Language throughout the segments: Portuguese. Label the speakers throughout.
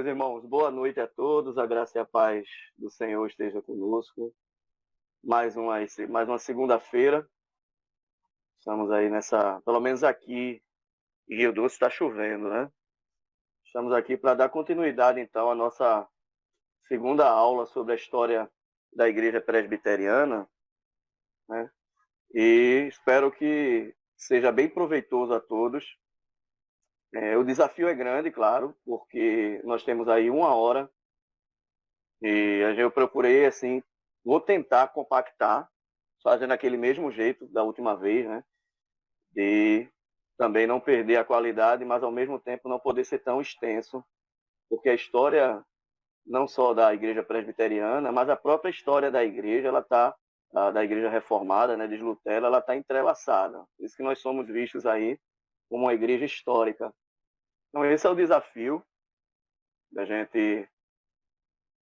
Speaker 1: irmãos, boa noite a todos, a graça e a paz do Senhor esteja conosco. Mais uma segunda-feira, estamos aí pelo menos aqui em Rio Doce está chovendo, né? Estamos aqui para dar continuidade então à nossa segunda aula sobre a história da Igreja Presbiteriana, né? E espero que seja bem proveitoso a todos. O desafio é grande, claro, porque nós temos aí uma hora e eu procurei, assim, vou tentar compactar, fazendo aquele mesmo jeito da última vez, né? De também não perder a qualidade, mas ao mesmo tempo não poder ser tão extenso, porque a história não só da Igreja Presbiteriana, mas a própria história da Igreja, da Igreja Reformada, né, de Lutero, ela está entrelaçada. Por isso que nós somos vistos aí como uma igreja histórica. Então esse é o desafio da gente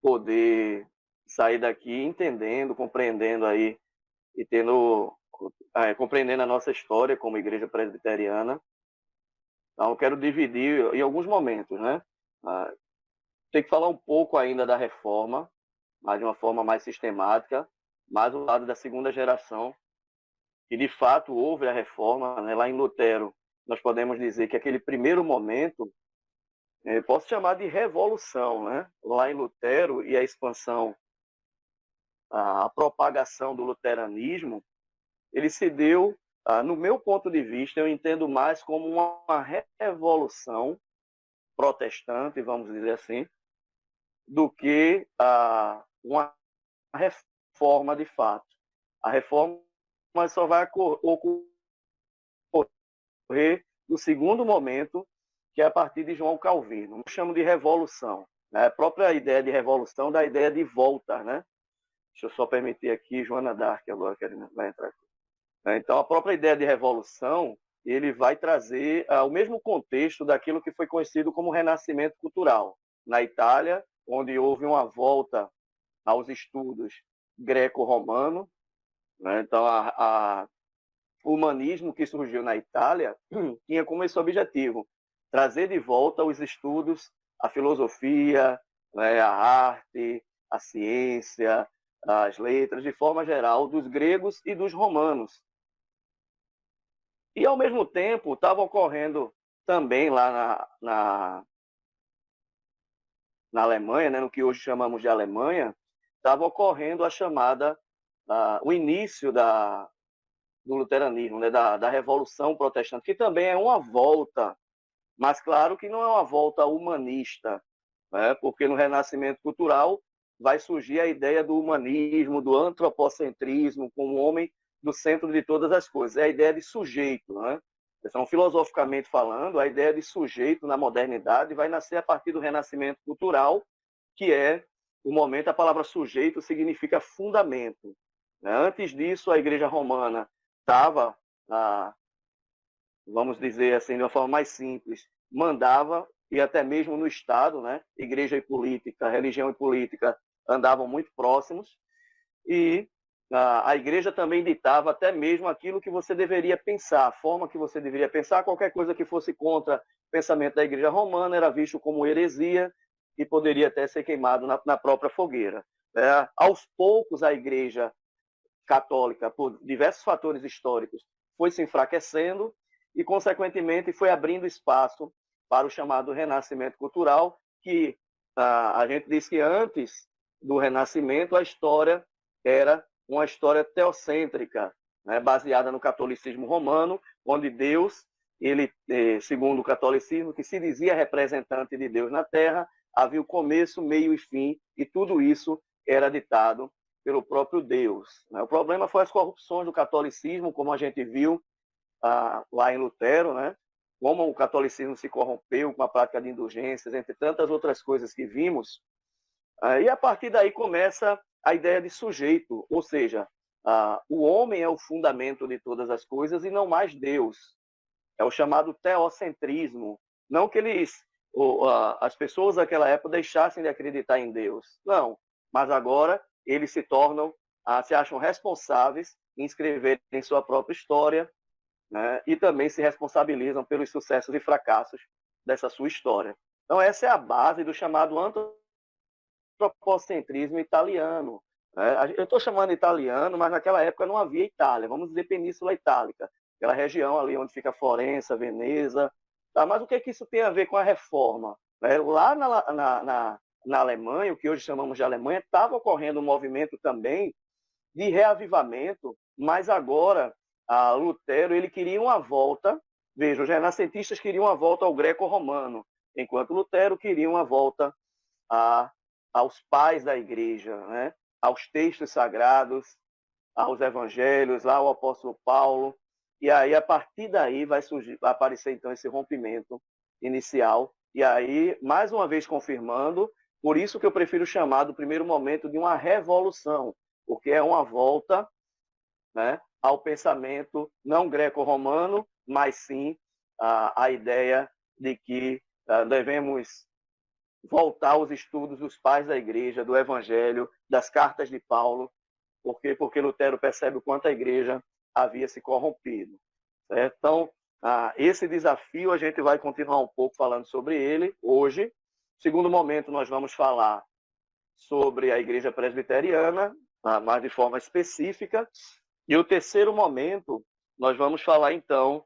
Speaker 1: poder sair daqui entendendo, compreendendo aí e compreendendo a nossa história como igreja presbiteriana. Então, eu quero dividir em alguns momentos, né? Tem que falar um pouco ainda da reforma, mas de uma forma mais sistemática, mais o lado da segunda geração, que de fato houve a reforma, né? Lá em Lutero, nós podemos dizer que aquele primeiro momento, posso chamar de revolução, né? Lá em Lutero e a expansão, a propagação do luteranismo, ele se deu, no meu ponto de vista, eu entendo mais como uma revolução protestante, vamos dizer assim, do que uma reforma de fato. A reforma só vai ocorrer no segundo momento, que é a partir de João Calvino. Eu chamo de revolução. Né? A própria ideia de revolução da ideia de volta, né? Deixa eu só permitir aqui, Joana Dark agora, que vai entrar aqui. Então, a própria ideia de revolução, ele vai trazer o mesmo contexto daquilo que foi conhecido como renascimento cultural. Na Itália, onde houve uma volta aos estudos greco-romano, né? Então, o humanismo que surgiu na Itália tinha como esse objetivo trazer de volta os estudos, a filosofia, né, a arte, a ciência, as letras, de forma geral, dos gregos e dos romanos. E, ao mesmo tempo, estava ocorrendo também lá na Alemanha, né, no que hoje chamamos de Alemanha, estava ocorrendo o início do luteranismo, né, da Revolução Protestante, que também é uma volta, mas claro que não é uma volta humanista, né, porque no Renascimento Cultural vai surgir a ideia do humanismo, do antropocentrismo, como o homem do centro de todas as coisas. É a ideia de sujeito, né? Então, filosoficamente falando, a ideia de sujeito na modernidade vai nascer a partir do Renascimento Cultural, que é o momento, a palavra sujeito significa fundamento. Antes disso, a Igreja Romana estava, vamos dizer assim, de uma forma mais simples, mandava, e até mesmo no Estado, né? Igreja e política, religião e política andavam muito próximos, e a igreja também ditava até mesmo aquilo que você deveria pensar, a forma que você deveria pensar, qualquer coisa que fosse contra o pensamento da igreja romana era visto como heresia e poderia até ser queimado na própria fogueira. Aos poucos, a igreja católica, por diversos fatores históricos, foi se enfraquecendo e, consequentemente, foi abrindo espaço para o chamado renascimento cultural, que a gente diz que antes do renascimento a história era uma história teocêntrica, né, baseada no catolicismo romano, onde Deus, ele, segundo o catolicismo, que se dizia representante de Deus na Terra, havia o começo, meio e fim, e tudo isso era ditado pelo próprio Deus. O problema foi as corrupções do catolicismo, como a gente viu lá em Lutero, né? Como o catolicismo se corrompeu com a prática de indulgências, entre tantas outras coisas que vimos. E a partir daí começa a ideia de sujeito, ou seja, o homem é o fundamento de todas as coisas e não mais Deus. É o chamado teocentrismo. Não que as pessoas daquela época deixassem de acreditar em Deus. Não, mas agora eles se acham responsáveis em escreverem sua própria história, né, e também se responsabilizam pelos sucessos e fracassos dessa sua história. Então, essa é a base do chamado antropocentrismo italiano. Eu estou chamando italiano, mas naquela época não havia Itália, vamos dizer Península Itálica, aquela região ali onde fica Florença, Veneza. Tá? Mas o que isso tem a ver com a reforma? Lá na Alemanha, o que hoje chamamos de Alemanha, estava ocorrendo um movimento também de reavivamento, mas agora Lutero ele queria uma volta, veja, os renascentistas queriam uma volta ao greco-romano, enquanto Lutero queria uma volta aos pais da igreja, né? Aos textos sagrados, aos evangelhos, lá ao apóstolo Paulo. E aí, a partir daí, vai aparecer então esse rompimento inicial. E aí, mais uma vez confirmando, por isso que eu prefiro chamar do primeiro momento de uma revolução, porque é uma volta, né, ao pensamento não greco-romano, mas sim a ideia de que devemos voltar aos estudos dos pais da igreja, do evangelho, das cartas de Paulo. Por quê? Porque Lutero percebe o quanto a igreja havia se corrompido. Certo? Então, esse desafio a gente vai continuar um pouco falando sobre ele hoje. No segundo momento, nós vamos falar sobre a igreja presbiteriana, mas de forma específica. E o terceiro momento, nós vamos falar, então,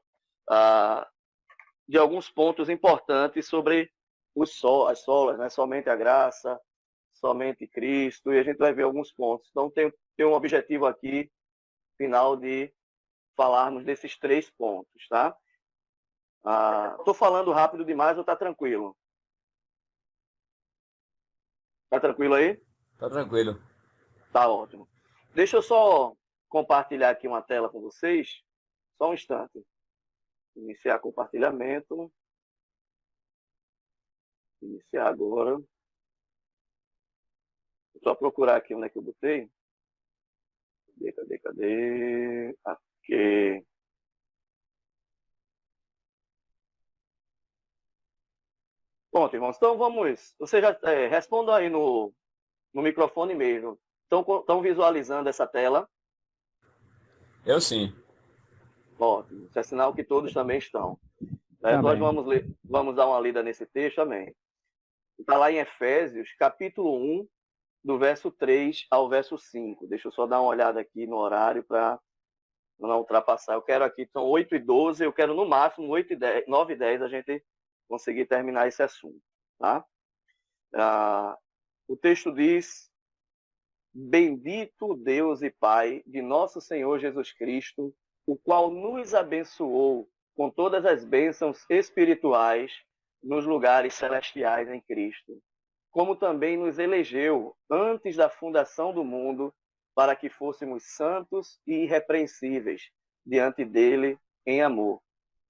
Speaker 1: de alguns pontos importantes sobre as solas, né? Somente a graça, somente Cristo, e a gente vai ver alguns pontos. Então, tem um objetivo aqui, final, de falarmos desses 3 pontos, tá? Estou falando rápido demais ou está tranquilo? Está tranquilo aí?
Speaker 2: Tá tranquilo.
Speaker 1: Tá ótimo. Deixa eu só compartilhar aqui uma tela com vocês. Só um instante. Iniciar compartilhamento. Iniciar agora. Vou só procurar aqui onde é que eu botei. Cadê? Aqui. Pronto, irmãos. Então vamos. Vocês já respondam aí no microfone mesmo. Estão visualizando essa tela?
Speaker 2: Eu sim.
Speaker 1: Ótimo. Isso é sinal que todos também estão. Nós vamos dar uma lida nesse texto, amém. Está lá em Efésios, capítulo 1, do verso 3 ao verso 5. Deixa eu só dar uma olhada aqui no horário para não ultrapassar. Eu quero aqui, são 8h12, eu quero no máximo 8h10, 9h10 a gente conseguir terminar esse assunto. Tá? O texto diz: Bendito Deus e Pai de nosso Senhor Jesus Cristo, o qual nos abençoou com todas as bênçãos espirituais nos lugares celestiais em Cristo, como também nos elegeu antes da fundação do mundo, para que fôssemos santos e irrepreensíveis diante dele em amor,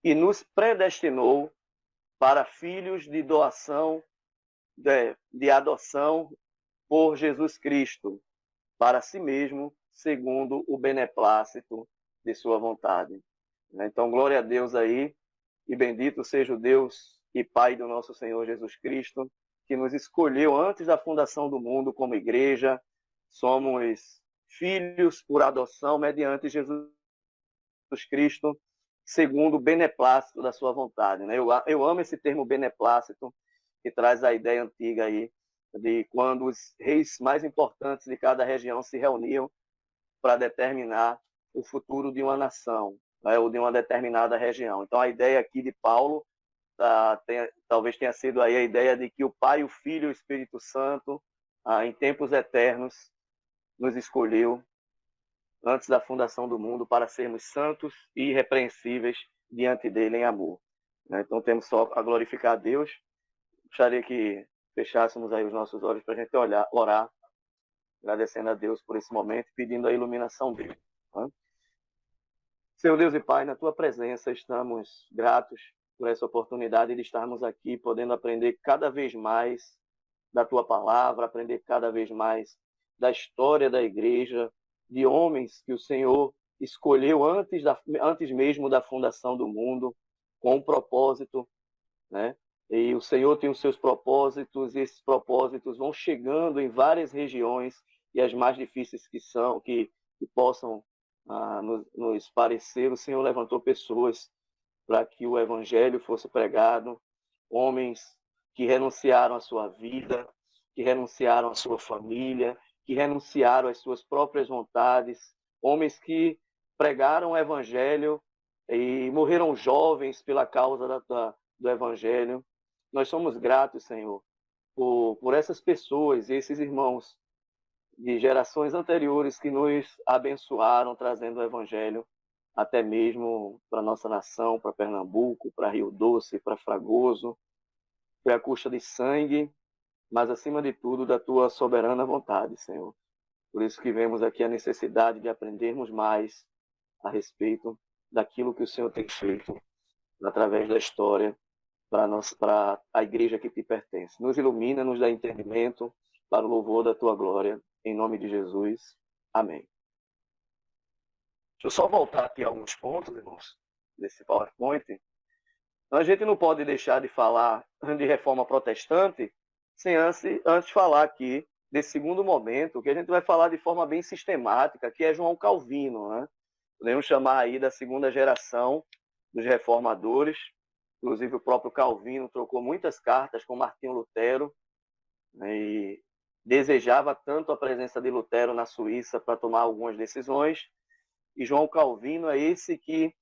Speaker 1: e nos predestinou para filhos de doação, de adoção por Jesus Cristo, para si mesmo, segundo o beneplácito de sua vontade. Então, glória a Deus aí, e bendito seja o Deus e Pai do nosso Senhor Jesus Cristo, que nos escolheu antes da fundação do mundo como igreja. Somos filhos por adoção mediante Jesus Cristo, segundo o beneplácito da sua vontade. Eu amo esse termo beneplácito, que traz a ideia antiga aí de quando os reis mais importantes de cada região se reuniam para determinar o futuro de uma nação, né, ou de uma determinada região. Então, a ideia aqui de Paulo talvez tenha sido aí a ideia de que o Pai, o Filho e o Espírito Santo, em tempos eternos, nos escolheu antes da fundação do mundo para sermos santos e irrepreensíveis diante dele em amor. Então, temos só a glorificar a Deus. Gostaria que fechássemos aí os nossos olhos para a gente orar, agradecendo a Deus por esse momento, pedindo a iluminação dele. Senhor Deus e Pai, na tua presença estamos gratos por essa oportunidade de estarmos aqui, podendo aprender cada vez mais da tua palavra, aprender cada vez mais da história da igreja, de homens que o Senhor escolheu antes mesmo da fundação do mundo, com um propósito, né? E o Senhor tem os seus propósitos, e esses propósitos vão chegando em várias regiões, e as mais difíceis que possam nos parecer, o Senhor levantou pessoas para que o evangelho fosse pregado, homens que renunciaram à sua vida, que renunciaram à sua família, que renunciaram às suas próprias vontades, homens que pregaram o Evangelho e morreram jovens pela causa do Evangelho. Nós somos gratos, Senhor, por essas pessoas e esses irmãos de gerações anteriores que nos abençoaram, trazendo o Evangelho até mesmo para a nossa nação, para Pernambuco, para Rio Doce, para Fragoso. Foi a custa de sangue, mas acima de tudo da tua soberana vontade, Senhor. Por isso que vemos aqui a necessidade de aprendermos mais a respeito daquilo que o Senhor tem feito através da história para a igreja que te pertence. Nos ilumina, nos dá entendimento para o louvor da tua glória. Em nome de Jesus. Amém. Deixa eu só voltar aqui a alguns pontos, irmãos, desse PowerPoint. A gente não pode deixar de falar de reforma protestante sem antes falar aqui desse segundo momento, que a gente vai falar de forma bem sistemática, que é João Calvino, né? Podemos chamar aí da segunda geração dos reformadores. Inclusive o próprio Calvino trocou muitas cartas com Martinho Lutero, né, e desejava tanto a presença de Lutero na Suíça para tomar algumas decisões. E João Calvino é esse que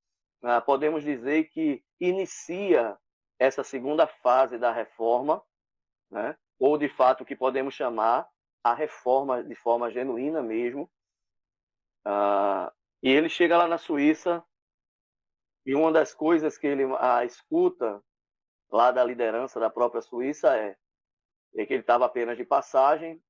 Speaker 1: podemos dizer que inicia essa segunda fase da reforma, né? Ou de fato que podemos chamar a reforma de forma genuína mesmo. E ele chega lá na Suíça e uma das coisas que ele escuta lá da liderança da própria Suíça é que ele estava apenas de passagem,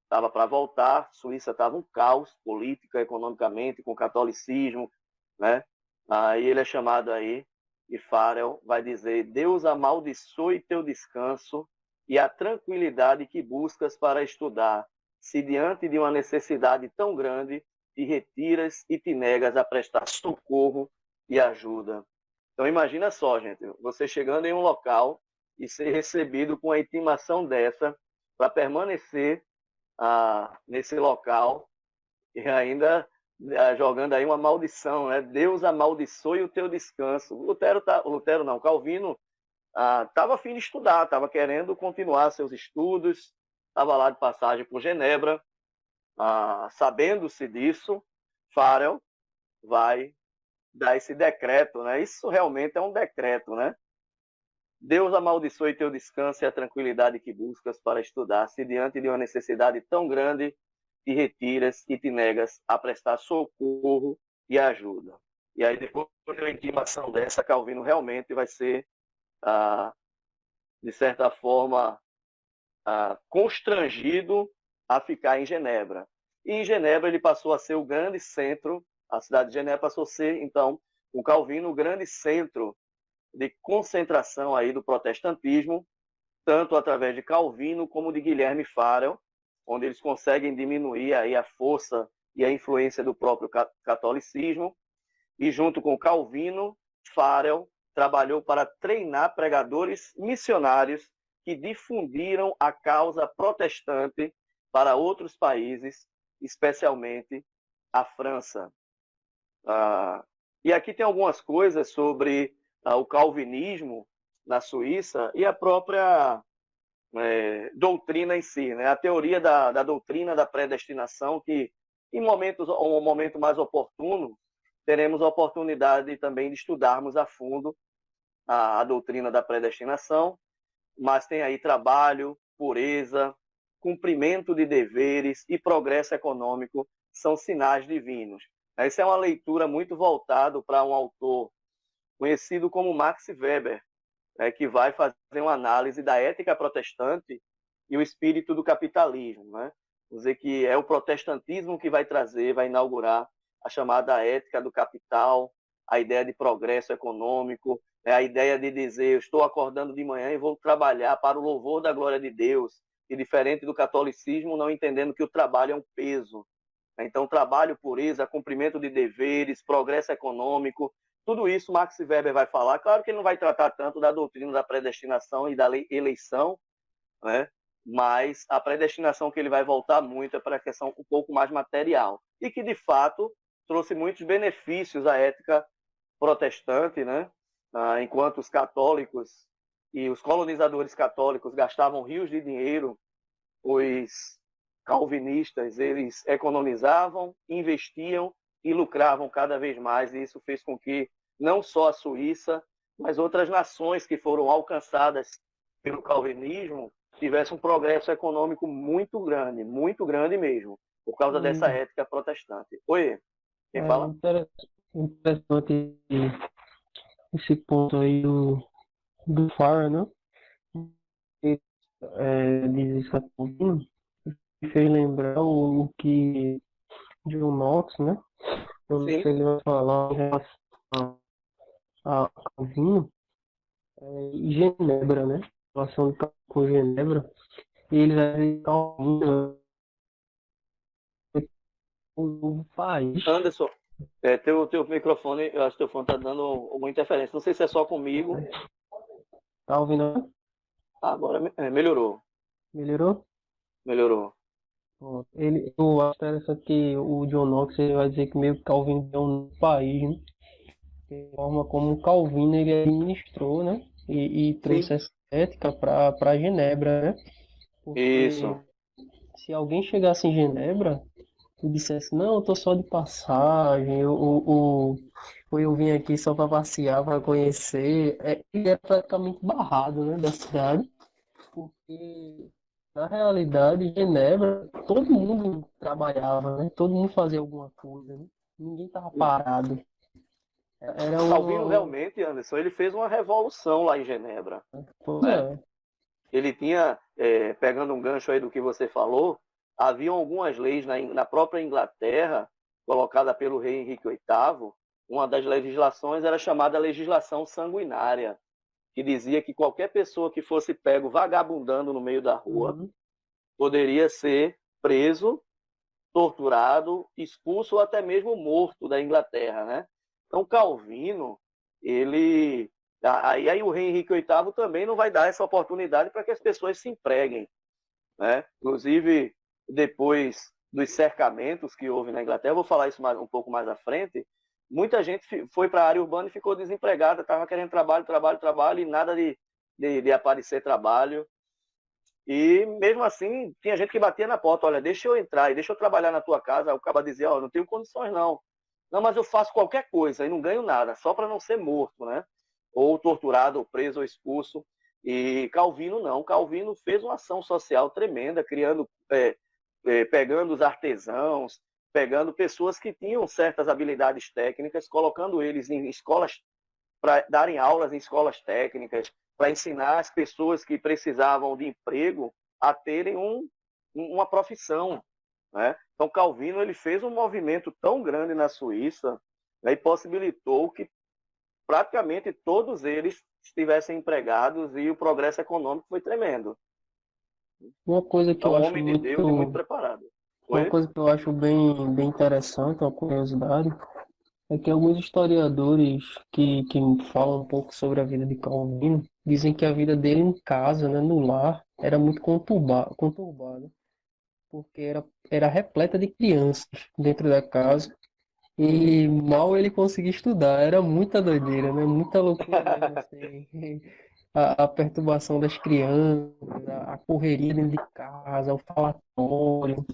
Speaker 1: estava para voltar, a Suíça estava um caos política, economicamente, com o catolicismo, né? Aí ele é chamado aí, e Farel vai dizer: Deus amaldiçoe teu descanso e a tranquilidade que buscas para estudar, se diante de uma necessidade tão grande te retiras e te negas a prestar socorro e ajuda. Então imagina só, gente, você chegando em um local e ser recebido com a intimação dessa para permanecer nesse local e ainda jogando aí uma maldição, né? Deus amaldiçoe o teu descanso. Calvino estava a fim de estudar, estava querendo continuar seus estudos, estava lá de passagem por Genebra. Sabendo-se disso, Farel vai dar esse decreto, né? Isso realmente é um decreto, né? Deus amaldiçoe teu descanso e a tranquilidade que buscas para estudar, se diante de uma necessidade tão grande te retiras e te negas a prestar socorro e ajuda. E aí, depois de uma intimação dessa, Calvino realmente vai ser, de certa forma, constrangido a ficar em Genebra. E em Genebra ele passou a ser o grande centro, a cidade de Genebra passou a ser, então, o Calvino, o grande centro de concentração aí do protestantismo, tanto através de Calvino como de Guilherme Farel, onde eles conseguem diminuir aí a força e a influência do próprio catolicismo. E junto com Calvino, Farel trabalhou para treinar pregadores missionários que difundiram a causa protestante para outros países, especialmente a França. E aqui tem algumas coisas sobre o calvinismo na Suíça e a própria doutrina em si, né? A teoria da doutrina da predestinação, que em um momento mais oportuno, teremos a oportunidade também de estudarmos a fundo a doutrina da predestinação, mas tem aí trabalho, pureza, cumprimento de deveres e progresso econômico são sinais divinos. Essa é uma leitura muito voltada para um autor conhecido como Max Weber, que vai fazer uma análise da ética protestante e o espírito do capitalismo, né? Vou dizer que é o protestantismo que vai inaugurar a chamada ética do capital, a ideia de progresso econômico, a ideia de dizer: eu estou acordando de manhã e vou trabalhar para o louvor da glória de Deus, e diferente do catolicismo, não entendendo que o trabalho é um peso. Então, trabalho, pureza, cumprimento de deveres, progresso econômico, tudo isso Max Weber vai falar. Claro que ele não vai tratar tanto da doutrina da predestinação e da eleição, né? Mas a predestinação que ele vai voltar muito é para a questão um pouco mais material. E que, de fato, trouxe muitos benefícios à ética protestante, né? Enquanto os católicos e os colonizadores católicos gastavam rios de dinheiro, os calvinistas, eles economizavam, investiam e lucravam cada vez mais, e isso fez com que não só a Suíça, mas outras nações que foram alcançadas pelo calvinismo tivessem um progresso econômico muito grande mesmo, por causa dessa ética protestante. Oi, quem
Speaker 3: É
Speaker 1: fala?
Speaker 3: interessante esse ponto aí do Farah, né? E, diz isso aqui, me fez lembrar o que John Knox, né? Eu não sei
Speaker 1: Sim,
Speaker 3: se ele vai falar em relação a Calvino e Genebra, né? Em relação com Genebra. E ele vai ver Calvino um novo país.
Speaker 1: Anderson, teu microfone, eu acho que teu fone está dando alguma interferência. Não sei se é só comigo.
Speaker 3: Tá ouvindo?
Speaker 1: Agora melhorou,
Speaker 3: Melhorou?
Speaker 1: melhorou.
Speaker 3: Ó, eu acho interessante que o John Knox ele vai dizer que meio que Calvino é um país, né? A forma como o Calvino ele administrou, né? E
Speaker 1: Sim,
Speaker 3: trouxe essa ética para Genebra, né? Porque
Speaker 1: isso.
Speaker 3: se alguém chegasse em Genebra e dissesse, não, eu tô só de passagem, ou eu vim aqui só para passear, para conhecer, ele é praticamente barrado, né, da cidade. Porque, na realidade, Genebra, todo mundo trabalhava, né? Todo mundo fazia alguma coisa, né? Ninguém estava parado. Era
Speaker 1: Calvino realmente, Anderson, ele fez uma revolução lá em Genebra,
Speaker 3: pois
Speaker 1: né?
Speaker 3: é.
Speaker 1: Ele tinha, pegando um gancho aí do que você falou, haviam algumas leis na própria Inglaterra, colocada pelo rei Henrique VIII. Uma das legislações era chamada legislação sanguinária, que dizia que qualquer pessoa que fosse pego vagabundando no meio da rua
Speaker 3: Uhum.
Speaker 1: poderia ser preso, torturado, expulso ou até mesmo morto da Inglaterra, né? Então Calvino, ele aí o rei Henrique VIII também não vai dar essa oportunidade para que as pessoas se empreguem, né? Inclusive depois dos cercamentos que houve na Inglaterra, eu vou falar isso um pouco mais à frente. Muita gente foi para a área urbana e ficou desempregada, estava querendo trabalho e nada de aparecer trabalho. E mesmo assim, tinha gente que batia na porta, olha, deixa eu entrar e deixa eu trabalhar na tua casa. Aí o cara dizia, ó, não tenho condições não. Não, mas eu faço qualquer coisa e não ganho nada, só para não ser morto, né? Ou torturado, ou preso, ou expulso. E Calvino não. Calvino fez uma ação social tremenda, criando, pegando os artesãos, pegando pessoas que tinham certas habilidades técnicas, colocando eles em escolas para darem aulas em escolas técnicas, para ensinar as pessoas que precisavam de emprego a terem uma profissão, né? Então Calvino ele fez um movimento tão grande na Suíça, né, e possibilitou que praticamente todos eles estivessem empregados e o progresso econômico foi tremendo.
Speaker 3: Uma coisa que
Speaker 1: Então
Speaker 3: eu
Speaker 1: um
Speaker 3: acho
Speaker 1: homem de Deus e muito
Speaker 3: muito,
Speaker 1: preparado.
Speaker 3: uma
Speaker 1: Oi?
Speaker 3: coisa que eu acho bem interessante, uma curiosidade, é que alguns historiadores que falam um pouco sobre a vida de Calvino dizem que a vida dele em casa, né, no lar, era muito conturbada, porque era repleta de crianças dentro da casa e mal ele conseguia estudar. Era muita doideira, né? Muita loucura mesmo, assim. A perturbação das crianças, a correria dentro de casa, o falatório.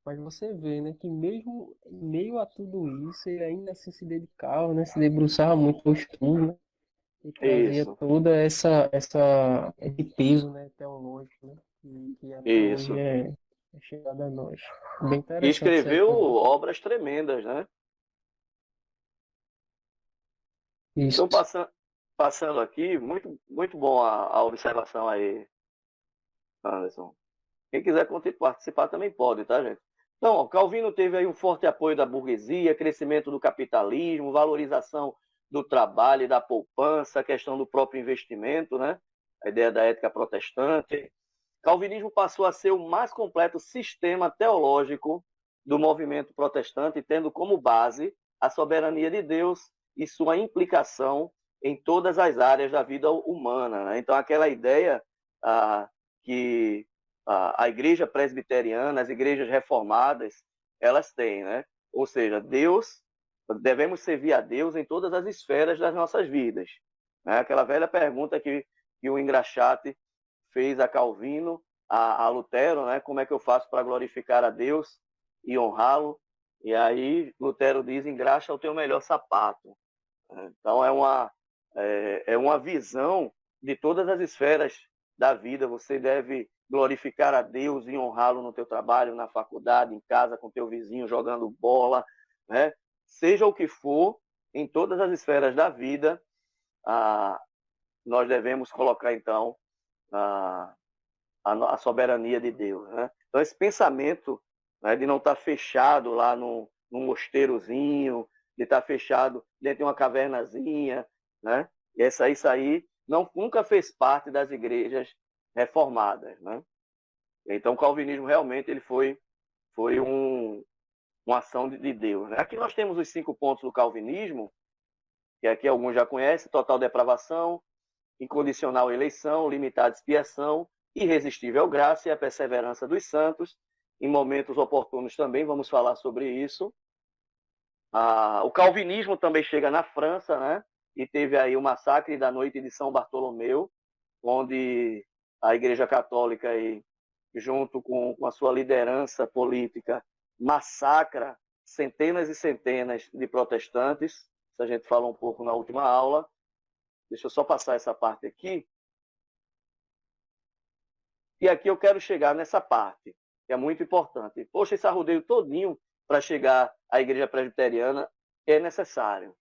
Speaker 3: Mas você vê, né, que mesmo em meio a tudo isso, ele ainda assim se dedicava, né? Se debruçava muito no estudo, né? E trazia
Speaker 1: Isso,
Speaker 3: toda esse peso, né, teológico, né? Que até hoje
Speaker 1: isso.
Speaker 3: é chegado a nós. Bem
Speaker 1: E
Speaker 3: interessante isso aí
Speaker 1: escreveu
Speaker 3: também.
Speaker 1: obras tremendas, né?
Speaker 3: Isso.
Speaker 1: Então, passando aqui, muito bom a observação aí, Anderson. Quem quiser participar também pode, tá, gente? Então, ó, Calvino teve aí um forte apoio da burguesia, crescimento do capitalismo, valorização do trabalho e da poupança, a questão do próprio investimento, né? A ideia da ética protestante. Calvinismo passou a ser o mais completo sistema teológico do movimento protestante, tendo como base a soberania de Deus e sua implicação em todas as áreas da vida humana, né? Então, aquela ideia que a igreja presbiteriana, as igrejas reformadas, elas têm, né? Ou seja, Deus, devemos servir a Deus em todas as esferas das nossas vidas. Né? Aquela velha pergunta que que o engraxate fez a Calvino, a Lutero, né? Como é que eu faço para glorificar a Deus e honrá-lo? E aí Lutero diz, engraxa o teu melhor sapato. Então é uma visão de todas as esferas da vida. Você deve glorificar a Deus e honrá-lo no teu trabalho, na faculdade, em casa, com teu vizinho, jogando bola, né? Seja o que for, em todas as esferas da vida, nós devemos colocar, então, a soberania de Deus, né? Então, esse pensamento, né, de não estar fechado lá num mosteirozinho, de estar fechado dentro de uma cavernazinha, né? E isso aí nunca fez parte das igrejas reformadas, né? Então, o calvinismo realmente ele foi uma ação de Deus, né? Aqui nós temos os 5 pontos do calvinismo, que aqui alguns já conhecem: total depravação, incondicional eleição, limitada expiação, irresistível graça e a perseverança dos santos. Em momentos oportunos também vamos falar sobre isso. O calvinismo também chega na França, né? E teve aí o massacre da noite de São Bartolomeu, onde a Igreja Católica, aí, junto com a sua liderança política, massacra centenas e centenas de protestantes. Isso a gente fala um pouco na última aula. Deixa eu só passar essa parte aqui. E aqui eu quero chegar nessa parte, que é muito importante. Poxa, esse arrodeio todinho para chegar à igreja presbiteriana é necessário,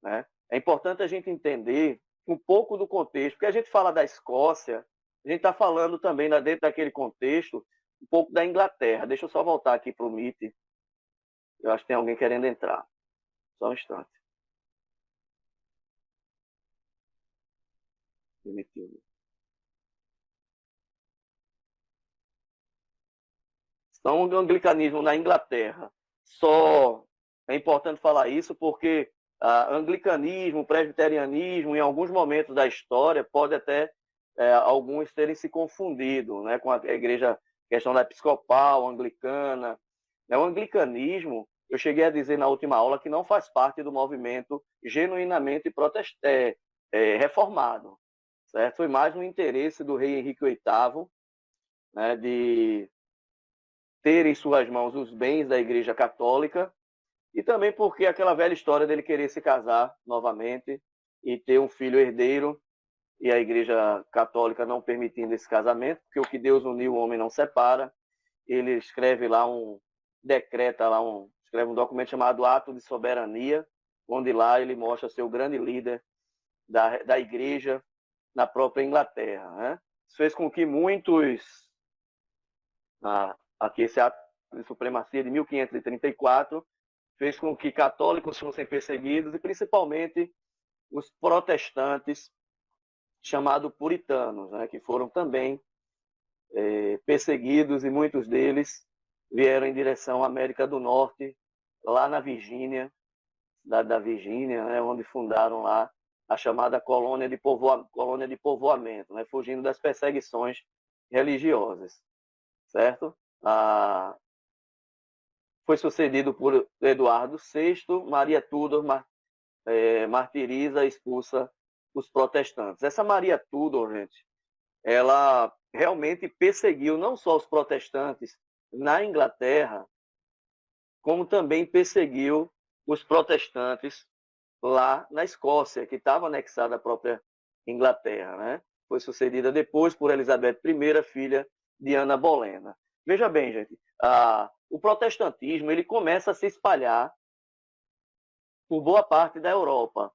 Speaker 1: né? É importante a gente entender um pouco do contexto, porque a gente fala da Escócia, a gente está falando também, dentro daquele contexto, um pouco da Inglaterra. Deixa eu só voltar aqui para o Meet. Eu acho que tem alguém querendo entrar. Só um instante. Permitindo. Então, o anglicanismo na Inglaterra, só é importante falar isso porque anglicanismo, presbiterianismo, em alguns momentos da história, pode até alguns terem se confundido, né, com a igreja, questão da episcopal, anglicana. O anglicanismo, eu cheguei a dizer na última aula que não faz parte do movimento genuinamente reformado, certo? Foi mais no interesse do rei Henrique VIII, né, de ter em suas mãos os bens da Igreja Católica, e também porque aquela velha história dele querer se casar novamente e ter um filho herdeiro, e a Igreja Católica não permitindo esse casamento, porque o que Deus uniu, o homem não separa. Ele escreve lá escreve um documento chamado Ato de Soberania, onde lá ele mostra ser o grande líder da Igreja na própria Inglaterra, né? Isso fez com que muitos aqui esse ato de supremacia de 1534 fez com que católicos fossem perseguidos, e principalmente os protestantes, chamados puritanos, né, que foram também perseguidos, e muitos deles vieram em direção à América do Norte, lá na Virgínia, cidade da Virgínia, né, onde fundaram lá a chamada colônia de povoamento, né, fugindo das perseguições religiosas, certo? Foi sucedido por Eduardo VI. Maria Tudor martiriza e expulsa os protestantes. Essa Maria Tudor, gente, ela realmente perseguiu não só os protestantes na Inglaterra, como também perseguiu os protestantes lá na Escócia, que estava anexada à própria Inglaterra, né? Foi sucedida depois por Elizabeth I, filha de Ana Bolena. Veja bem, gente, o protestantismo ele começa a se espalhar por boa parte da Europa.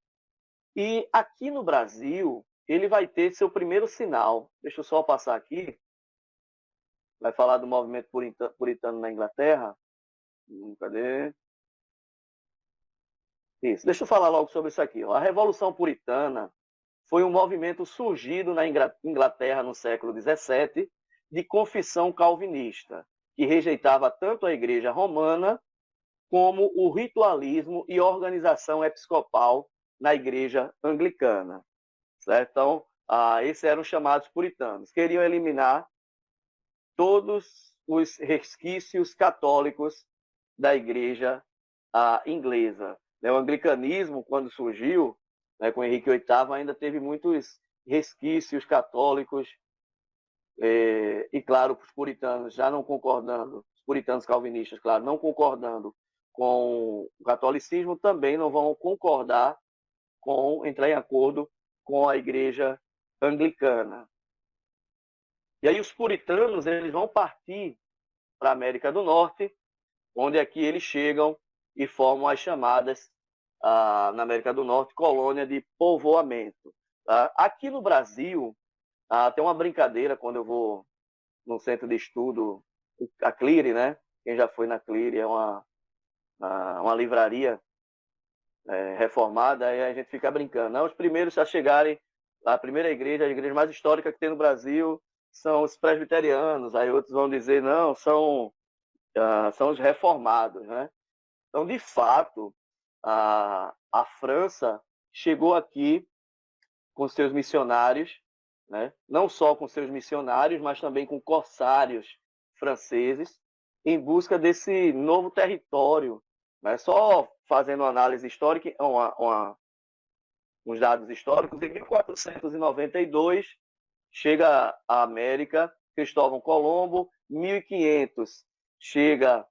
Speaker 1: E aqui no Brasil, ele vai ter seu primeiro sinal. Deixa eu só passar aqui. Vai falar do movimento puritano na Inglaterra. Cadê? Isso. Deixa eu falar logo sobre isso aqui. A Revolução Puritana foi um movimento surgido na Inglaterra no século XVII, de confissão calvinista, que rejeitava tanto a Igreja Romana como o ritualismo e organização episcopal na Igreja Anglicana, certo? Então, esses eram chamados puritanos. Queriam eliminar todos os resquícios católicos da Igreja inglesa. O anglicanismo, quando surgiu, né, com Henrique VIII, ainda teve muitos resquícios católicos, e claro, os puritanos já não concordando, os puritanos calvinistas, claro, não concordando com o catolicismo, também não vão concordar entrar em acordo com a igreja anglicana. E aí os puritanos, eles vão partir para a América do Norte, onde aqui eles chegam e formam as chamadas, na América do Norte, colônia de povoamento. Tá? Aqui no Brasil, tem uma brincadeira quando eu vou no centro de estudo, a Cleary, né? Quem já foi na Cleary é uma livraria reformada, e a gente fica brincando. Não, os primeiros a chegarem, a primeira igreja, a igreja mais histórica que tem no Brasil, são os presbiterianos. Aí outros vão dizer, não, são os reformados, né? Então, de fato, a França chegou aqui com seus missionários, né? Não só com seus missionários, mas também com corsários franceses, em busca desse novo território. Né? Só fazendo uma análise histórica, uns dados históricos, em 1492 chega à América Cristóvão Colombo, 1500 chega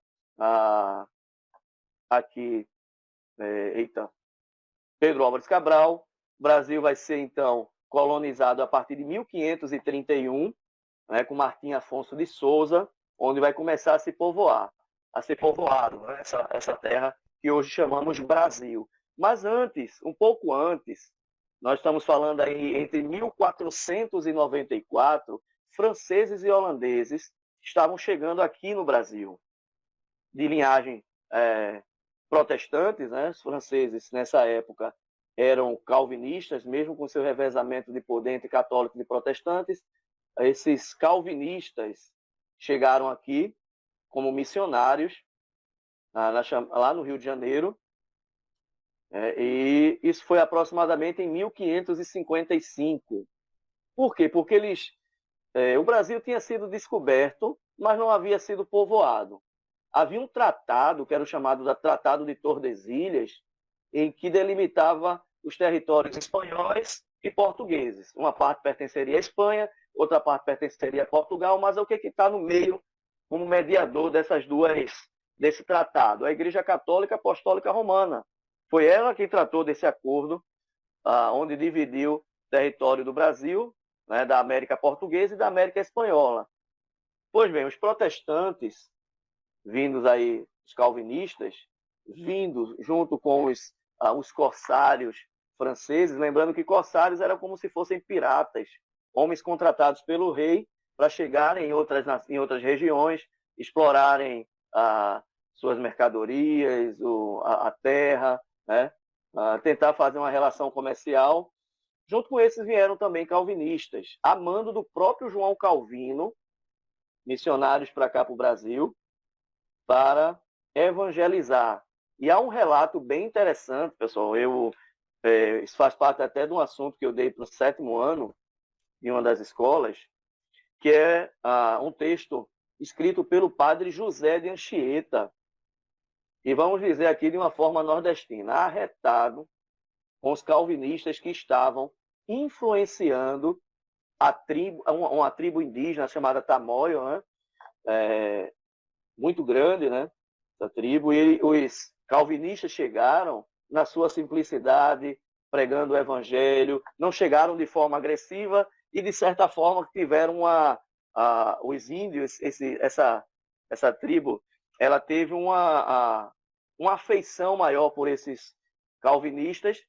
Speaker 1: aqui Pedro Álvares Cabral. O Brasil vai ser, então, colonizado a partir de 1531, né, com Martim Afonso de Souza, onde vai começar a ser povoado, né, essa terra que hoje chamamos Brasil. Mas antes, um pouco antes, nós estamos falando aí entre 1494, franceses e holandeses estavam chegando aqui no Brasil, de linhagem protestantes, né? Os franceses, nessa época, eram calvinistas, mesmo com seu revezamento de poder entre católicos e protestantes. Esses calvinistas chegaram aqui como missionários, lá no Rio de Janeiro, e isso foi aproximadamente em 1555. Por quê? Porque o Brasil tinha sido descoberto, mas não havia sido povoado. Havia um tratado, que era o chamado Tratado de Tordesilhas, em que delimitava os territórios espanhóis e portugueses. Uma parte pertenceria à Espanha, outra parte pertenceria a Portugal, mas o que está no meio como mediador desse tratado? A Igreja Católica Apostólica Romana. Foi ela quem tratou desse acordo, onde dividiu o território do Brasil, né, da América Portuguesa e da América Espanhola. Pois bem, os protestantes, vindos aí, os calvinistas, vindos junto com os corsários franceses, lembrando que corsários eram como se fossem piratas, homens contratados pelo rei para chegarem em outras regiões, explorarem suas mercadorias, a terra, né? Tentar fazer uma relação comercial. Junto com esses vieram também calvinistas, a mando do próprio João Calvino, missionários para cá, para o Brasil, para evangelizar. E há um relato bem interessante, pessoal, isso faz parte até de um assunto que eu dei para o 7º ano de uma das escolas, que é um texto escrito pelo padre José de Anchieta, e vamos dizer aqui de uma forma nordestina, arretado com os calvinistas que estavam influenciando uma tribo indígena chamada Tamoio, né? Muito grande, né? Essa tribo, e os calvinistas chegaram na sua simplicidade, pregando o evangelho, não chegaram de forma agressiva e, de certa forma, tiveram os índios, essa tribo, ela teve uma afeição maior por esses calvinistas,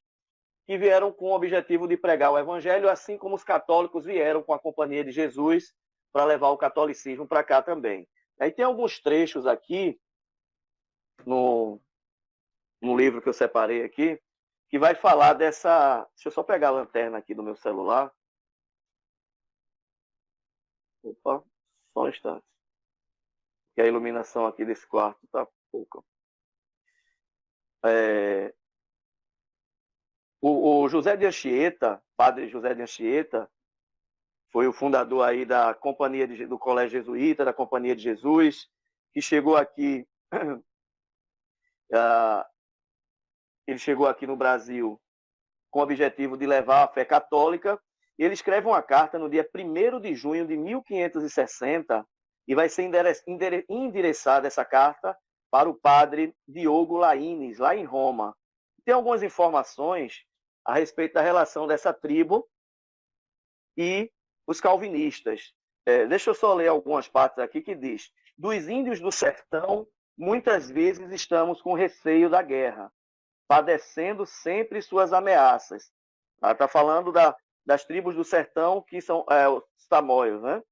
Speaker 1: que vieram com o objetivo de pregar o evangelho, assim como os católicos vieram com a Companhia de Jesus para levar o catolicismo para cá também. Aí tem alguns trechos aqui no livro que eu separei aqui, que vai falar dessa... Deixa eu só pegar a lanterna aqui do meu celular. Opa, só um instante. Que a iluminação aqui desse quarto está pouca. O José de Anchieta, padre José de Anchieta, foi o fundador aí da Companhia do Colégio Jesuíta, da Companhia de Jesus, que chegou aqui... ele chegou aqui no Brasil com o objetivo de levar a fé católica, E ele escreve uma carta no dia 1º de junho de 1560 e vai ser endereçada essa carta para o padre Diogo Laínez, lá em Roma. Tem algumas informações a respeito da relação dessa tribo e os calvinistas. Deixa eu só ler algumas partes aqui que diz: dos índios do sertão, muitas vezes estamos com receio da guerra, padecendo sempre suas ameaças. Ela está falando das tribos do sertão, que são os tamoios, né?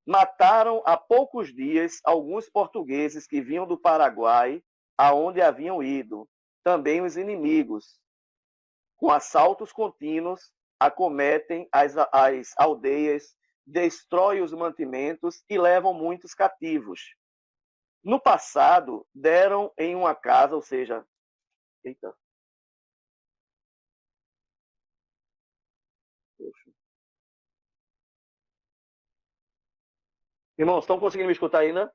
Speaker 1: Mataram há poucos dias alguns portugueses que vinham do Paraguai, aonde haviam ido. Também os inimigos, com assaltos contínuos, acometem as aldeias, destroem os mantimentos e levam muitos cativos. No passado, deram em uma casa, ou seja... Eita. Poxa. Irmãos, estão conseguindo me escutar ainda?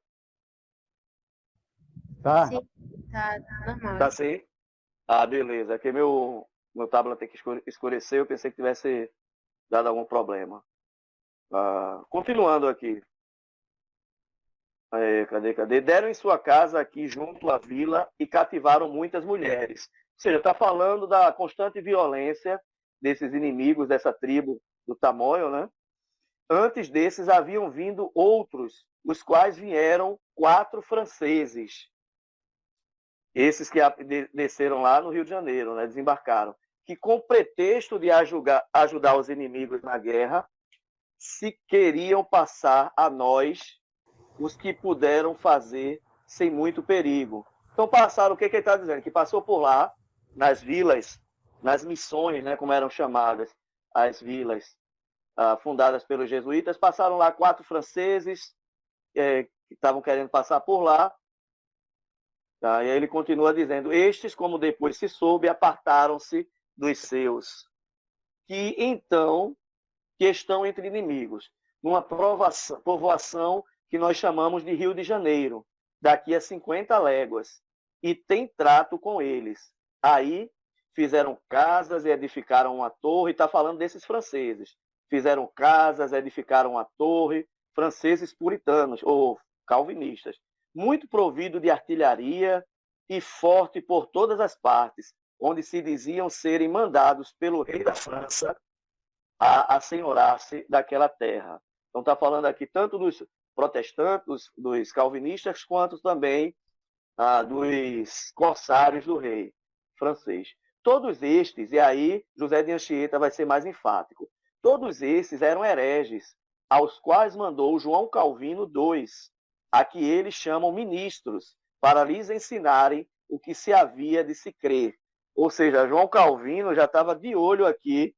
Speaker 4: Tá.
Speaker 5: Sim, tá normal.
Speaker 1: Tá sim? Beleza. Aqui meu tablet tem que escurecer, eu pensei que tivesse dado algum problema. Continuando aqui. Cadê? Deram em sua casa aqui junto à vila e cativaram muitas mulheres. Ou seja, está falando da constante violência desses inimigos dessa tribo do Tamoio, né? Antes desses haviam vindo outros, os quais vieram 4 franceses. Esses que desceram lá no Rio de Janeiro, né? Desembarcaram. Que com pretexto de ajudar os inimigos na guerra, se queriam passar a nós, os que puderam fazer sem muito perigo. Então passaram, o que ele está dizendo? Que passou por lá, nas vilas, nas missões, né, como eram chamadas, as vilas fundadas pelos jesuítas, passaram lá 4 franceses que estavam querendo passar por lá. Tá? E aí ele continua dizendo: estes, como depois se soube, apartaram-se dos seus, que então que estão entre inimigos, numa povoação que nós chamamos de Rio de Janeiro, daqui a 50 léguas, e tem trato com eles. Aí fizeram casas e edificaram uma torre, está falando desses franceses. Fizeram casas, edificaram uma torre, franceses puritanos, ou calvinistas, muito provido de artilharia e forte por todas as partes, onde se diziam serem mandados pelo rei da França a assenhorar-se daquela terra. Então está falando aqui tanto dos protestantes, dos calvinistas, quanto também dos corsários do rei francês. Todos estes, e aí José de Anchieta vai ser mais enfático, todos esses eram hereges, aos quais mandou João Calvino II, a que eles chamam ministros, para lhes ensinarem o que se havia de se crer. Ou seja, João Calvino já estava de olho aqui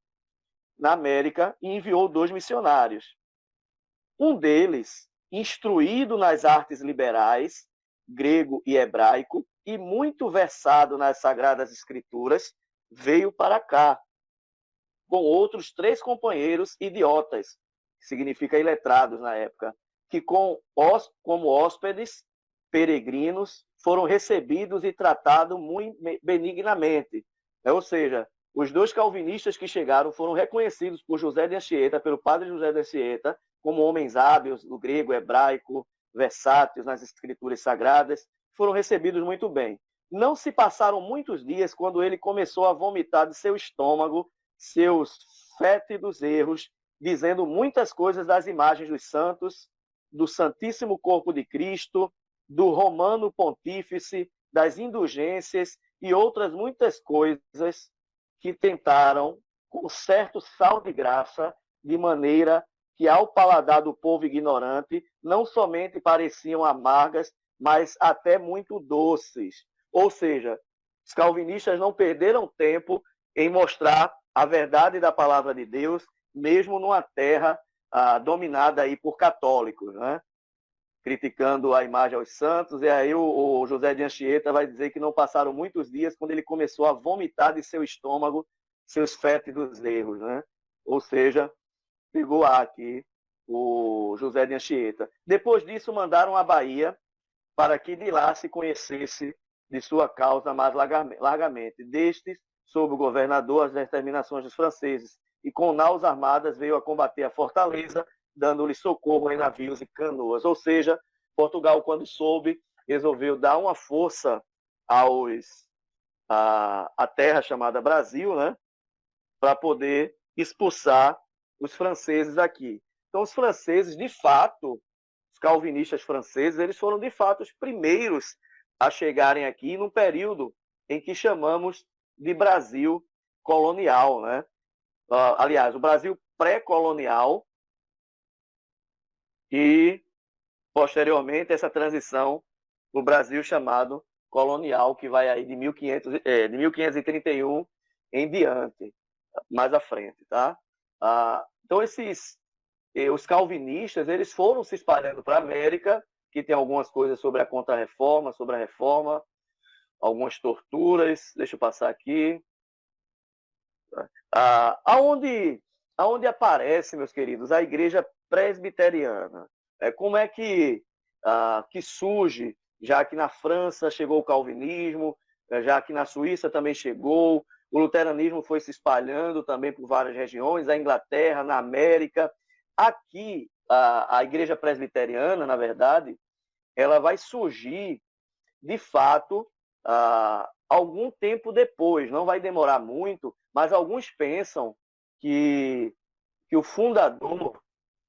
Speaker 1: na América e enviou 2 missionários. Um deles, instruído nas artes liberais, grego e hebraico, e muito versado nas Sagradas Escrituras, veio para cá, com outros 3 companheiros idiotas, que significa iletrados na época, que como hóspedes, peregrinos, foram recebidos e tratados muito benignamente. Ou seja, os 2 calvinistas que chegaram foram reconhecidos por José de Anchieta, pelo padre José de Anchieta, como homens hábeis do grego, hebraico, versáteis nas escrituras sagradas, foram recebidos muito bem. Não se passaram muitos dias quando ele começou a vomitar de seu estômago seus fétidos erros, dizendo muitas coisas das imagens dos santos, do Santíssimo Corpo de Cristo, do Romano Pontífice, das indulgências e outras muitas coisas que tentaram, com certo sal de graça, de maneira que ao paladar do povo ignorante não somente pareciam amargas, mas até muito doces. Ou seja, os calvinistas não perderam tempo em mostrar a verdade da palavra de Deus, mesmo numa terra dominada aí por católicos, né? Criticando a imagem aos santos, e aí o José de Anchieta vai dizer que não passaram muitos dias quando ele começou a vomitar de seu estômago seus fétidos erros, né? Ou seja, pegou aqui o José de Anchieta. Depois disso, mandaram à Bahia para que de lá se conhecesse de sua causa mais largamente. Destes, sob o governador, as determinações dos franceses e com naus armadas veio a combater a fortaleza, dando-lhe socorro em navios e canoas. Ou seja, Portugal, quando soube, resolveu dar uma força à terra chamada Brasil, né, para poder expulsar os franceses daqui. Então, os franceses, de fato, os calvinistas franceses, eles foram, de fato, os primeiros a chegarem aqui num período em que chamamos de Brasil colonial, né? Aliás, o Brasil pré-colonial e, posteriormente, essa transição para o Brasil chamado colonial, que vai aí de 1531 em diante, mais à frente, tá? Então, os calvinistas, eles foram se espalhando para a América, que tem algumas coisas sobre a Contra-Reforma, sobre a Reforma, algumas torturas. Deixa eu passar aqui. Aonde aparece, meus queridos, a igreja presbiteriana? Como é que surge, já que na França chegou o calvinismo, já que na Suíça também chegou, o luteranismo foi se espalhando também por várias regiões, na Inglaterra, na América. Aqui, a igreja presbiteriana, na verdade, ela vai surgir, de fato, algum tempo depois, não vai demorar muito, mas alguns pensam que o fundador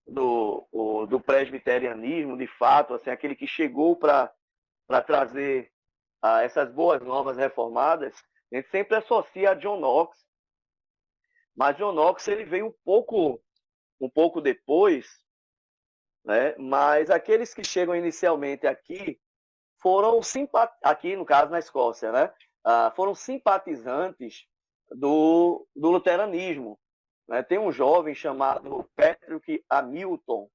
Speaker 1: do presbiterianismo, de fato, assim, aquele que chegou para trazer essas boas novas reformadas, a gente sempre associa a John Knox, mas John Knox ele veio um pouco depois, né? Mas aqueles que chegam inicialmente aqui foram aqui no caso na Escócia, né? Foram simpatizantes do luteranismo, né? Tem um jovem chamado Patrick Hamilton.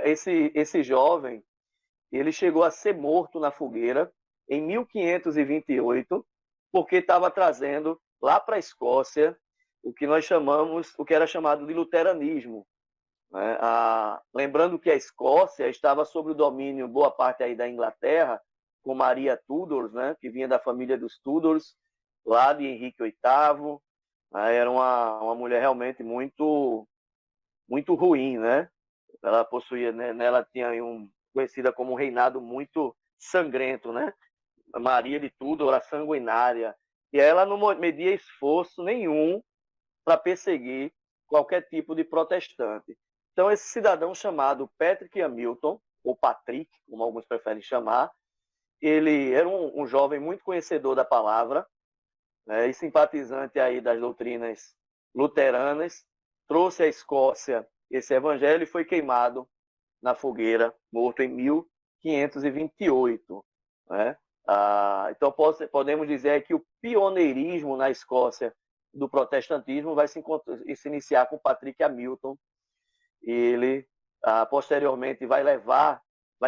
Speaker 1: Esse jovem, ele chegou a ser morto na fogueira em 1528, porque estava trazendo lá para a Escócia o que nós chamamos, o que era chamado de luteranismo, né? Lembrando que a Escócia estava sob o domínio, boa parte aí da Inglaterra, com Maria Tudor, né? Que vinha da família dos Tudors, lá de Henrique VIII. Era uma mulher realmente muito, muito ruim, né? Ela possuía, né? Ela tinha conhecida como um reinado muito sangrento, né? Maria de Tudor era sanguinária, e ela não media esforço nenhum para perseguir qualquer tipo de protestante. Então, esse cidadão chamado Patrick Hamilton, ou Patrick, como alguns preferem chamar, ele era um jovem muito conhecedor da palavra, né, e simpatizante aí das doutrinas luteranas, trouxe à Escócia esse evangelho e foi queimado na fogueira, morto em 1528. Né? Então, podemos dizer que o pioneirismo na Escócia do protestantismo vai se iniciar com Patrick Hamilton. Ele, posteriormente, vai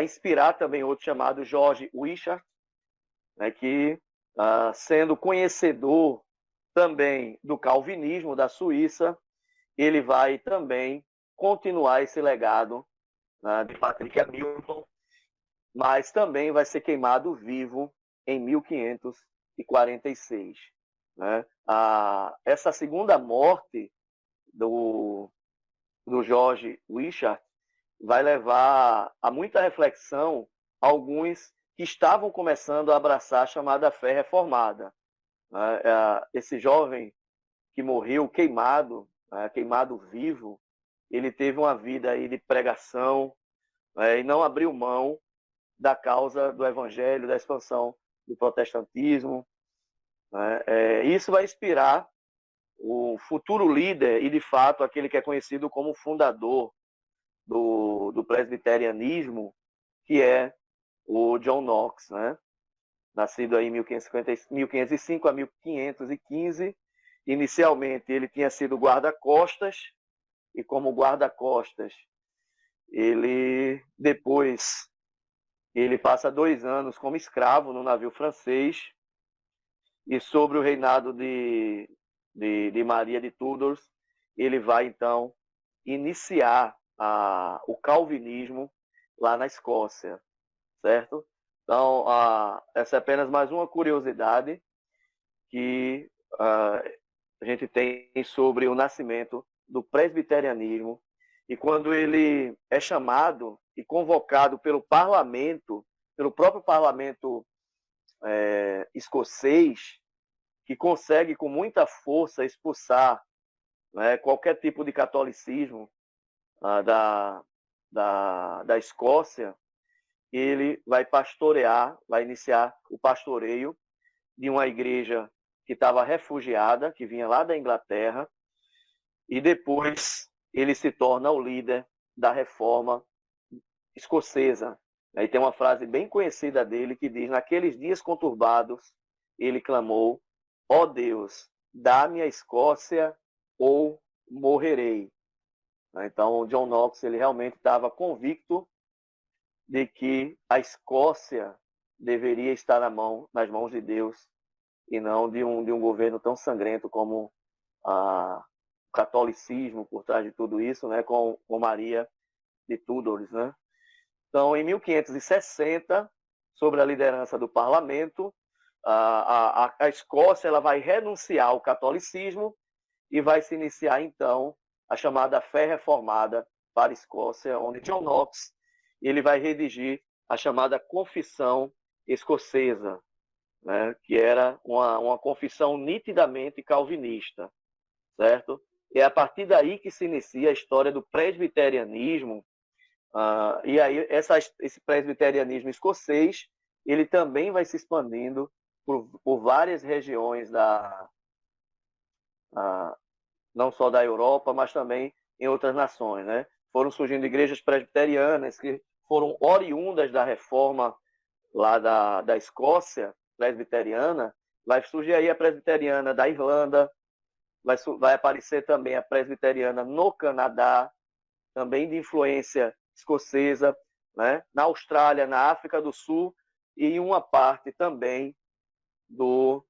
Speaker 1: inspirar também outro chamado George Wishart, né, que, sendo conhecedor também do calvinismo da Suíça, ele vai também continuar esse legado, né, de Patrick Hamilton, mas também vai ser queimado vivo em 1546. Né? Essa segunda morte do George Wishart vai levar a muita reflexão alguns que estavam começando a abraçar a chamada fé reformada. Né? Esse jovem que morreu queimado, queimado vivo, ele teve uma vida aí de pregação, e não abriu mão da causa do evangelho, da expansão do protestantismo. Né? Isso vai inspirar o futuro líder e, de fato, aquele que é conhecido como fundador do presbiterianismo, que é o John Knox, né? Nascido aí em 1505 a 1515. Inicialmente, ele tinha sido guarda-costas, e como guarda-costas, depois ele passa 2 anos como escravo no navio francês, e sobre o reinado de Maria de Tudor, ele vai, então, iniciar o calvinismo lá na Escócia, certo? Então, essa é apenas mais uma curiosidade que a gente tem sobre o nascimento do presbiterianismo, e quando ele é chamado e convocado pelo parlamento, pelo próprio parlamento escocês, que consegue com muita força expulsar, né, qualquer tipo de catolicismo da Escócia, ele vai pastorear, vai iniciar o pastoreio de uma igreja que estava refugiada, que vinha lá da Inglaterra, e depois ele se torna o líder da reforma escocesa. Aí tem uma frase bem conhecida dele que diz: naqueles dias conturbados, ele clamou: ó Deus, dá-me a Escócia ou morrerei. Então, o John Knox ele realmente estava convicto de que a Escócia deveria estar nas mãos de Deus e não de um governo tão sangrento como o catolicismo por trás de tudo isso, né, com Maria de Tudors, né? Então, em 1560, sob a liderança do parlamento, a Escócia ela vai renunciar ao catolicismo e vai se iniciar, então, a chamada Fé Reformada para a Escócia, onde John Knox ele vai redigir a chamada Confissão Escocesa, né, que era uma confissão nitidamente calvinista, certo? E é a partir daí que se inicia a história do presbiterianismo. E aí esse presbiterianismo escocês ele também vai se expandindo por várias regiões não só da Europa, mas também em outras nações, né? Foram surgindo igrejas presbiterianas que foram oriundas da reforma lá da Escócia presbiteriana. Vai surgir aí a presbiteriana da Irlanda, vai aparecer também a presbiteriana no Canadá, também de influência escocesa, né? Na Austrália, na África do Sul e em uma parte também dos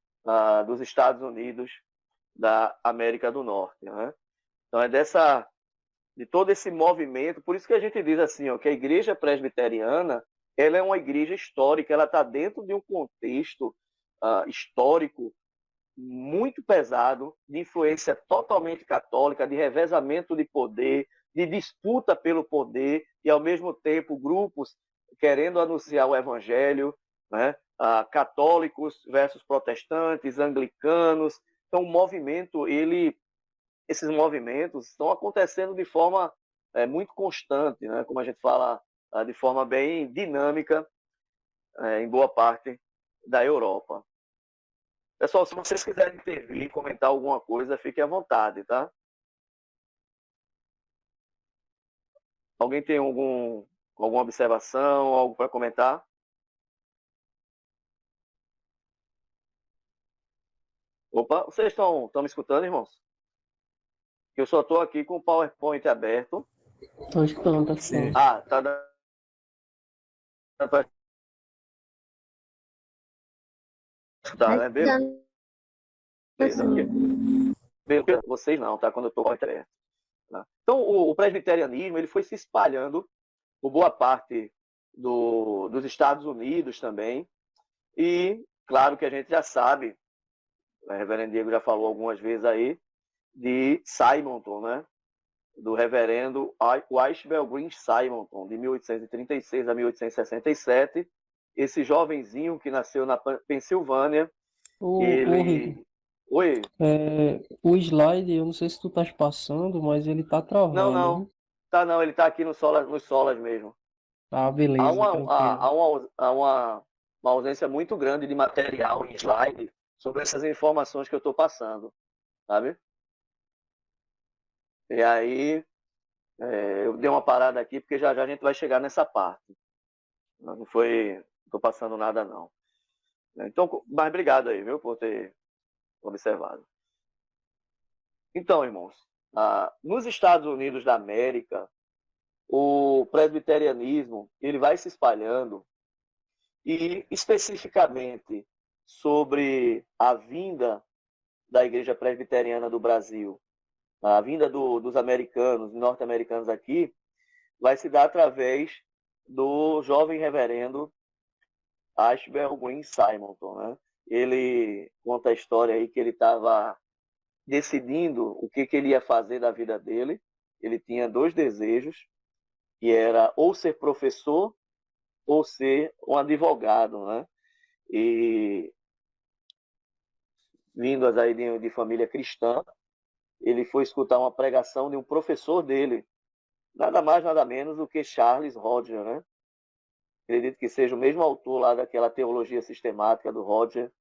Speaker 1: Estados Unidos da América do Norte, né? Então é de todo esse movimento, por isso que a gente diz assim, ó, que a igreja presbiteriana ela é uma igreja histórica, ela está dentro de um contexto histórico muito pesado, de influência totalmente católica, de revezamento de poder, de disputa pelo poder e, ao mesmo tempo, grupos querendo anunciar o evangelho, né? Católicos versus protestantes, anglicanos. Então, o movimento, esses movimentos estão acontecendo de forma muito constante, né? Como a gente fala, de forma bem dinâmica em boa parte da Europa. Pessoal, se vocês quiserem intervir, comentar alguma coisa, fiquem à vontade, tá? Alguém tem alguma observação, algo para comentar? Opa, vocês estão me escutando, irmãos? Eu só estou aqui com o PowerPoint aberto.
Speaker 3: Estou escutando, tá sim.
Speaker 1: Tá dando para escutar, né? Beleza. Vocês não, tá? Quando eu estou com o PowerPoint aberto. Tá? Então, o presbiterianismo ele foi se espalhando por boa parte dos Estados Unidos também. E, claro que a gente já sabe, o reverendo Diego já falou algumas vezes aí, de Simonton, né? Do reverendo Wychbel Green Simonton, de 1836 a 1867. Esse jovenzinho que nasceu na Pensilvânia, ele... Oi?
Speaker 3: O slide, eu não sei se tu estás passando, mas ele tá travando.
Speaker 1: Não. Tá não, ele tá aqui nos solas mesmo.
Speaker 3: Ah, beleza.
Speaker 1: Há uma ausência muito grande de material em slide sobre essas informações que eu estou passando, sabe? E aí, eu dei uma parada aqui, porque já a gente vai chegar nessa parte. Não estou passando nada não. Então, mas obrigado aí, viu, por ter observado. Então, irmãos, nos Estados Unidos da América, o presbiterianismo ele vai se espalhando e especificamente sobre a vinda da Igreja Presbiteriana do Brasil, a vinda dos americanos, norte-americanos aqui, vai se dar através do jovem reverendo Ashbel Green Simonton, né? Ele conta a história aí que ele estava decidindo o que ele ia fazer da vida dele. Ele tinha dois desejos, que era ou ser professor ou ser um advogado, né? E vindas aí de família cristã, ele foi escutar uma pregação de um professor dele, nada mais, nada menos do que Charles Roger, né? Acredito que seja o mesmo autor lá daquela teologia sistemática do Roger.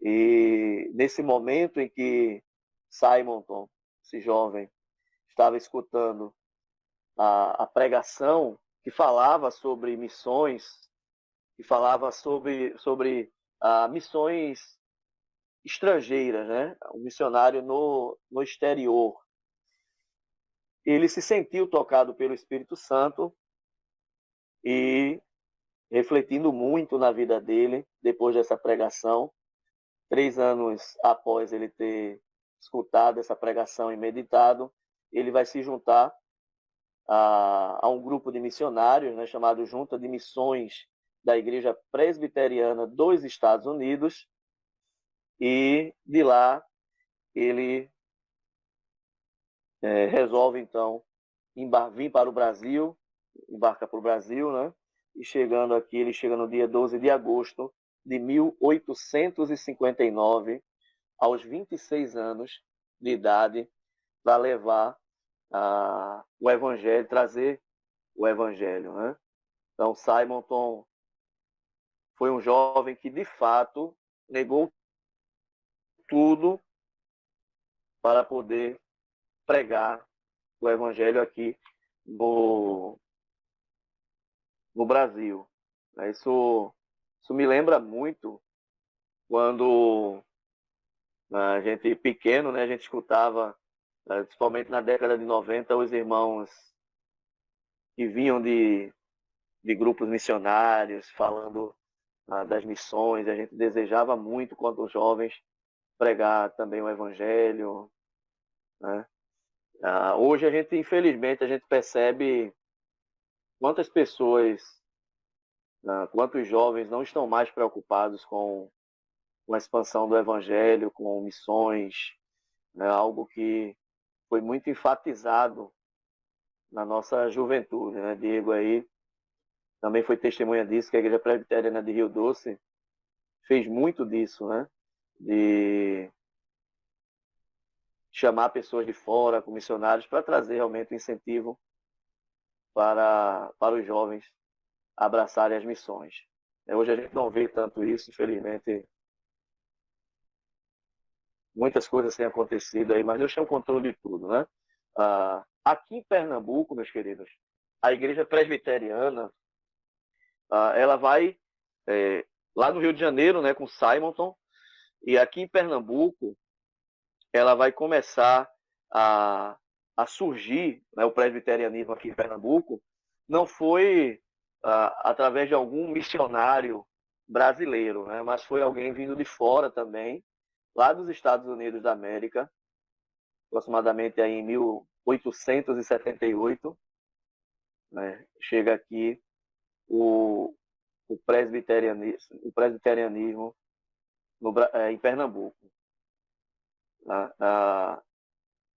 Speaker 1: E nesse momento em que Simonton, esse jovem, estava escutando a pregação que falava sobre missões, que falava sobre missões estrangeiras, né? Um missionário no exterior. Ele se sentiu tocado pelo Espírito Santo e, refletindo muito na vida dele, depois dessa pregação, 3 anos após ele ter escutado essa pregação e meditado, ele vai se juntar a um grupo de missionários, né, chamado Junta de Missões da Igreja Presbiteriana dos Estados Unidos, e de lá ele resolve então vir para o Brasil, embarca para o Brasil, né? E chegando aqui, ele chega no dia 12 de agosto de 1859, aos 26 anos de idade, para levar o Evangelho, trazer o Evangelho, né? Então, Simonton foi um jovem que, de fato, negou tudo para poder pregar o Evangelho aqui no Brasil. Isso me lembra muito quando a gente pequeno, né, a gente escutava, principalmente na década de 90, os irmãos que vinham de grupos missionários falando das missões. A gente desejava muito, quanto jovens, pregar também o Evangelho, né? Hoje infelizmente, a gente percebe quantas pessoas, quantos jovens não estão mais preocupados com a expansão do Evangelho, com missões, né? Algo que foi muito enfatizado na nossa juventude, né? Diego aí também foi testemunha disso, que a Igreja Presbiteriana de Rio Doce fez muito disso, né? De chamar pessoas de fora, com missionários, para trazer realmente um incentivo para os jovens abraçarem as missões. Hoje a gente não vê tanto isso, infelizmente. Muitas coisas têm acontecido aí, mas Deus tem o controle de tudo, né? Aqui em Pernambuco, meus queridos, a Igreja Presbiteriana, ela vai lá no Rio de Janeiro, né, com Simonton, e aqui em Pernambuco ela vai começar a surgir, né, o presbiterianismo aqui em Pernambuco. Não foi através de algum missionário brasileiro, né, mas foi alguém vindo de fora também, lá dos Estados Unidos da América, aproximadamente aí em 1878, né, chega aqui o presbiterianismo em Pernambuco. O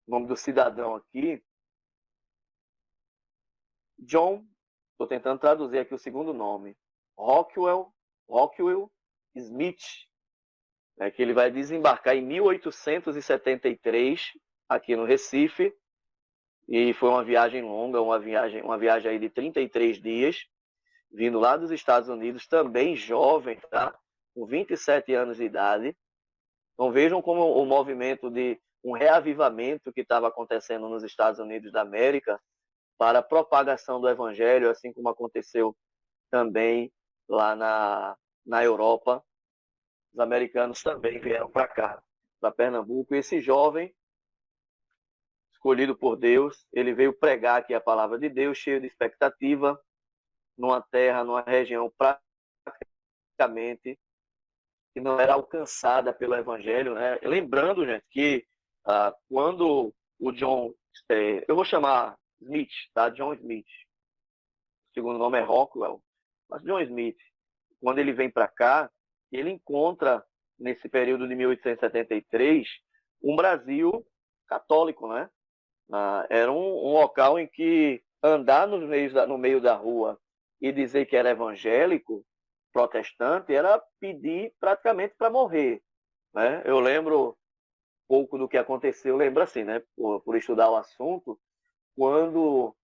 Speaker 1: nome do cidadão aqui, John, estou tentando traduzir aqui o segundo nome, Rockwell Smith, né, que ele vai desembarcar em 1873 aqui no Recife, e foi uma viagem longa, uma viagem aí de 33 dias, vindo lá dos Estados Unidos, também jovem, tá? Com 27 anos de idade. Então vejam como o movimento de um reavivamento que estava acontecendo nos Estados Unidos da América para a propagação do Evangelho, assim como aconteceu também lá na Europa. Os americanos também vieram para cá, para Pernambuco, e esse jovem, escolhido por Deus, ele veio pregar aqui a palavra de Deus, cheio de expectativa, numa terra, numa região praticamente que não era alcançada pelo Evangelho, né? Lembrando, gente, que quando o John, eu vou chamar Smith, tá? John Smith, o segundo nome é Rockwell, mas John Smith, quando ele vem para cá, ele encontra, nesse período de 1873, um Brasil católico, né? Era um local em que andar no meio da rua e dizer que era evangélico, protestante, era pedir praticamente para morrer, né? Eu lembro pouco do que aconteceu, lembro assim, né? Por estudar o assunto, quando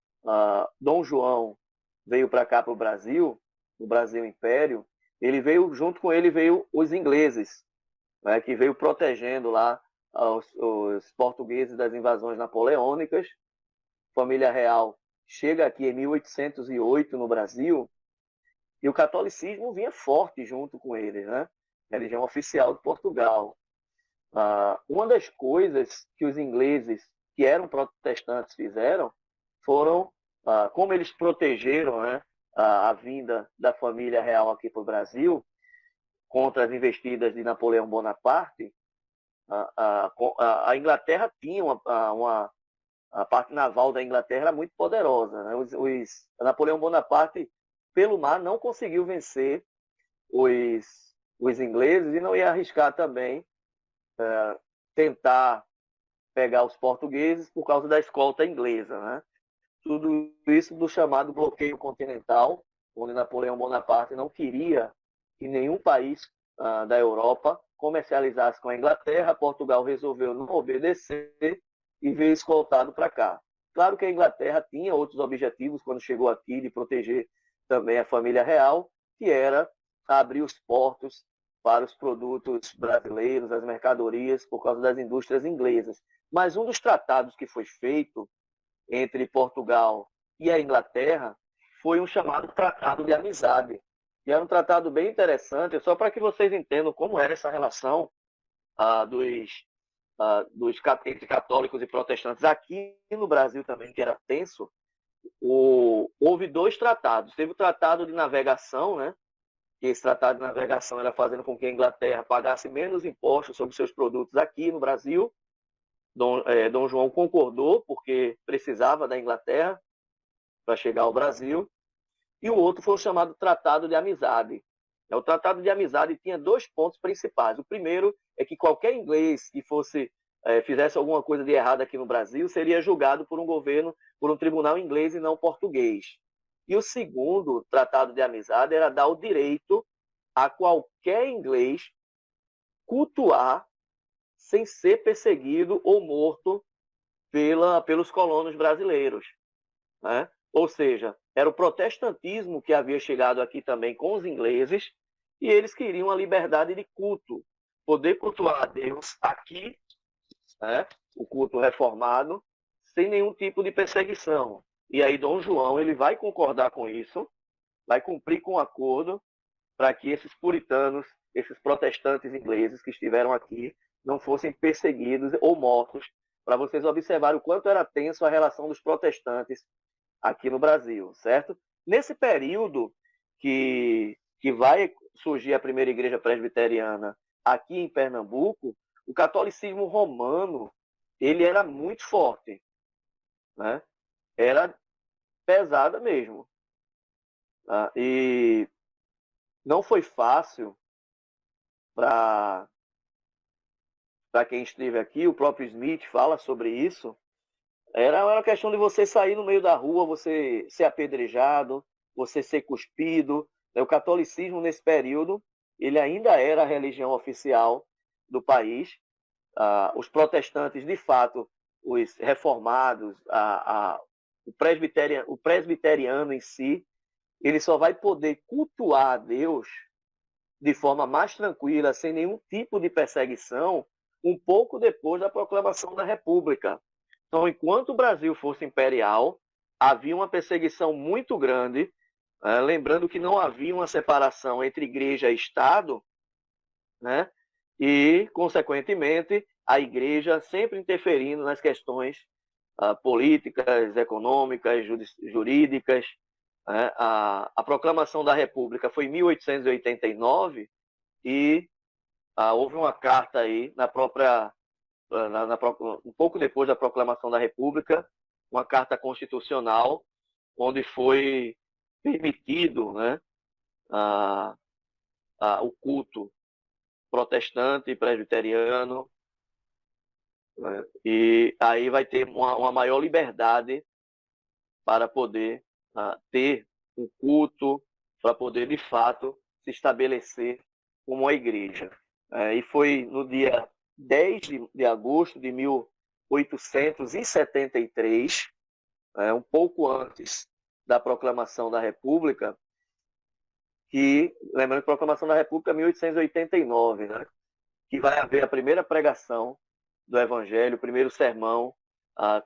Speaker 1: Dom João veio para cá, para o Brasil Império, ele veio, junto com ele veio os ingleses, né, que veio protegendo lá os portugueses das invasões napoleônicas. Família real chega aqui em 1808 no Brasil e o catolicismo vinha forte junto com eles, né? Religião oficial de Portugal. Uma das coisas que os ingleses, que eram protestantes, fizeram foram, como eles protegeram, né, a vinda da família real aqui para o Brasil contra as investidas de Napoleão Bonaparte. A Inglaterra tinha a parte naval da Inglaterra era muito poderosa, né? Napoleão Bonaparte, pelo mar, não conseguiu vencer os ingleses e não ia arriscar também tentar pegar os portugueses por causa da escolta inglesa, né? Tudo isso do chamado bloqueio continental, onde Napoleão Bonaparte não queria que nenhum país da Europa comercializasse com a Inglaterra. Portugal resolveu não obedecer e veio escoltado para cá. Claro que a Inglaterra tinha outros objetivos quando chegou aqui, de proteger também a família real, que era abrir os portos para os produtos brasileiros, as mercadorias, por causa das indústrias inglesas. Mas um dos tratados que foi feito entre Portugal e a Inglaterra foi um chamado Tratado de Amizade. E era um tratado bem interessante, só para que vocês entendam como era essa relação entre católicos e protestantes. Aqui no Brasil também, que era tenso, houve dois tratados. Teve o Tratado de Navegação, né? Que esse tratado de navegação era fazendo com que a Inglaterra pagasse menos impostos sobre seus produtos aqui no Brasil. Dom João concordou, porque precisava da Inglaterra para chegar ao Brasil. E o outro foi o chamado Tratado de Amizade. O Tratado de Amizade tinha dois pontos principais. O primeiro é que qualquer inglês que fizesse alguma coisa de errado aqui no Brasil seria julgado por um tribunal inglês e não português. E o segundo Tratado de Amizade era dar o direito a qualquer inglês cultuar sem ser perseguido ou morto pelos colonos brasileiros, né? Ou seja, era o protestantismo que havia chegado aqui também com os ingleses, e eles queriam a liberdade de culto, poder cultuar a Deus aqui, né? O culto reformado, sem nenhum tipo de perseguição. E aí Dom João ele vai concordar com isso, vai cumprir com o acordo para que esses puritanos, esses protestantes ingleses que estiveram aqui, não fossem perseguidos ou mortos, para vocês observarem o quanto era tenso a relação dos protestantes aqui no Brasil, certo? Nesse período que vai surgir a primeira igreja presbiteriana aqui em Pernambuco, o catolicismo romano ele era muito forte, né? Era pesada mesmo. E não foi fácil para quem esteve aqui. O próprio Smith fala sobre isso. Era uma questão de você sair no meio da rua, você ser apedrejado, você ser cuspido. O catolicismo, nesse período, ele ainda era a religião oficial do país. Os protestantes, de fato, os reformados, o presbiteriano em si, ele só vai poder cultuar a Deus de forma mais tranquila, sem nenhum tipo de perseguição, um pouco depois da proclamação da República. Então, enquanto o Brasil fosse imperial, havia uma perseguição muito grande, lembrando que não havia uma separação entre igreja e Estado, né? E, consequentemente, a igreja sempre interferindo nas questões políticas, econômicas, jurídicas. Né? A proclamação da República foi em 1889 e houve uma carta aí um pouco depois da proclamação da República, uma carta constitucional, onde foi permitido, né, o culto protestante e presbiteriano né? E aí vai ter uma maior liberdade para poder ter um culto, para poder, de fato, se estabelecer como uma igreja. E foi no dia 10 de agosto de 1873, um pouco antes da proclamação da República, lembrando que a proclamação da República é 1889, né? Que vai haver a primeira pregação do Evangelho, o primeiro sermão.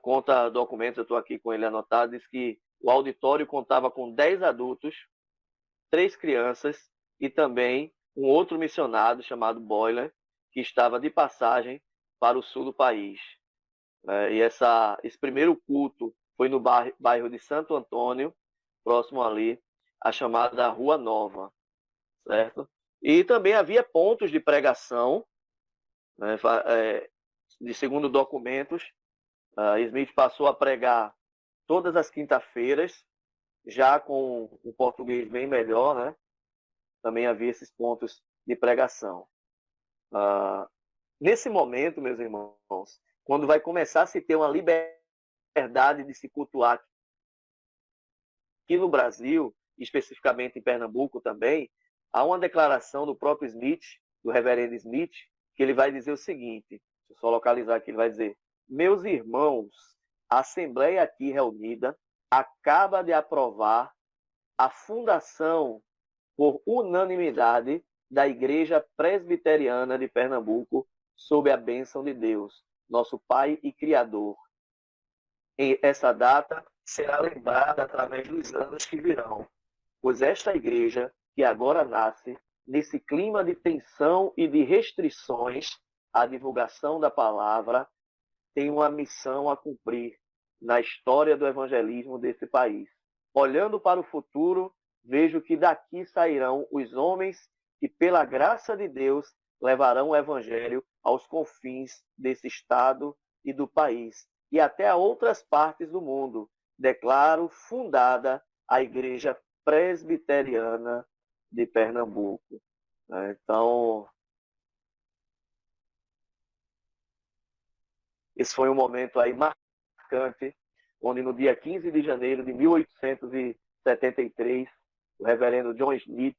Speaker 1: Conta documentos, eu estou aqui com ele anotado, diz que o auditório contava com 10 adultos, 3 crianças e também um outro missionário chamado Boyler, que estava de passagem para o sul do país. E esse primeiro culto foi no bairro de Santo Antônio, próximo ali, a chamada Rua Nova, certo? E também havia pontos de pregação, né, de segundo documentos. Smith passou a pregar todas as quintas-feiras, já com o português bem melhor, né? Também havia esses pontos de pregação. Nesse momento, meus irmãos, quando vai começar a se ter uma liberdade de se cultuar aqui no Brasil, especificamente em Pernambuco também, há uma declaração do próprio Smith, do reverendo Smith, que ele vai dizer o seguinte, deixa eu só localizar aqui, ele vai dizer: meus irmãos, a Assembleia aqui reunida acaba de aprovar a fundação por unanimidade da Igreja Presbiteriana de Pernambuco sob a bênção de Deus, nosso Pai e Criador. E essa data será lembrada através dos anos que virão, pois esta igreja, que agora nasce, nesse clima de tensão e de restrições à divulgação da palavra, tem uma missão a cumprir na história do evangelismo desse país. Olhando para o futuro, vejo que daqui sairão os homens que, pela graça de Deus, levarão o evangelho aos confins desse estado e do país, e até a outras partes do mundo. Declaro fundada a Igreja Presbiteriana de Pernambuco. Então, esse foi um momento aí marcante, onde no dia 15 de janeiro de 1873, o reverendo John Smith,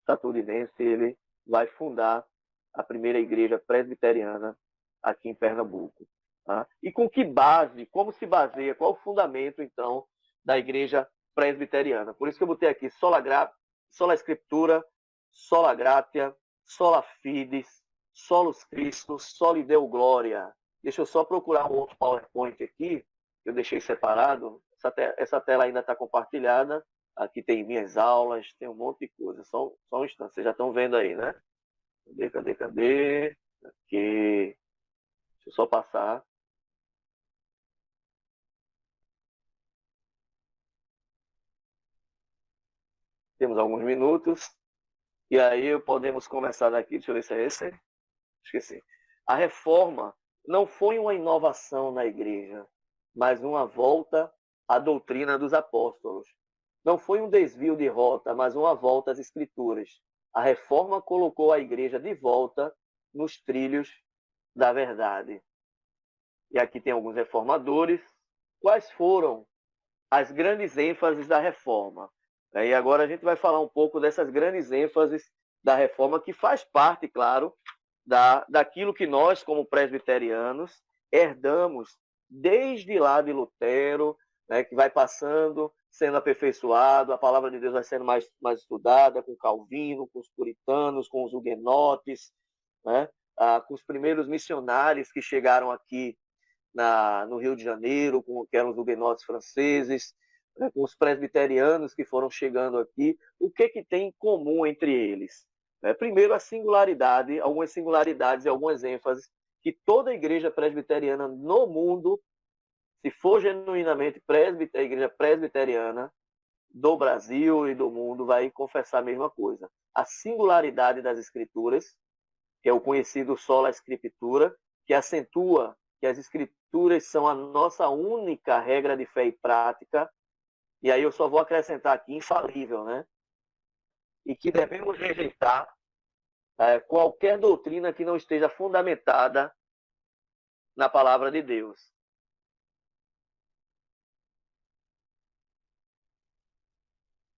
Speaker 1: estadunidense, ele vai fundar a primeira igreja presbiteriana aqui em Pernambuco. E com que base, como se baseia, qual o fundamento, então, da igreja presbiteriana? Por isso que eu botei aqui sola Scriptura, sola gratia, sola fides, solus Christus, soli Deo gloria. Deixa eu só procurar um outro PowerPoint aqui, que eu deixei separado. Essa tela ainda está compartilhada. Aqui tem minhas aulas, tem um monte de coisa. Só um instante, vocês já estão vendo aí, né? Cadê? Aqui. Deixa eu só passar. Temos alguns minutos. E aí podemos começar daqui. Deixa eu ver se é esse. Esqueci. A reforma não foi uma inovação na igreja, mas uma volta à doutrina dos apóstolos. Não foi um desvio de rota, mas uma volta às escrituras. A reforma colocou a igreja de volta nos trilhos da verdade. E aqui tem alguns reformadores. Quais foram as grandes ênfases da reforma? E agora a gente vai falar um pouco dessas grandes ênfases da reforma, que faz parte, claro, daquilo que nós, como presbiterianos, herdamos desde lá de Lutero, né, que vai passando, sendo aperfeiçoado, a palavra de Deus vai sendo mais estudada com Calvino, com os puritanos, com os huguenotes, né, com os primeiros missionários que chegaram aqui no Rio de Janeiro, que eram os huguenotes franceses, né, com os presbiterianos que foram chegando aqui. O que tem em comum entre eles? Primeiro, algumas singularidades e algumas ênfases que toda igreja presbiteriana no mundo, se for genuinamente a igreja presbiteriana do Brasil e do mundo, vai confessar a mesma coisa. A singularidade das escrituras, que é o conhecido sola Scriptura, que acentua que as escrituras são a nossa única regra de fé e prática, e aí eu só vou acrescentar aqui infalível, né? E que devemos rejeitar qualquer doutrina que não esteja fundamentada na palavra de Deus.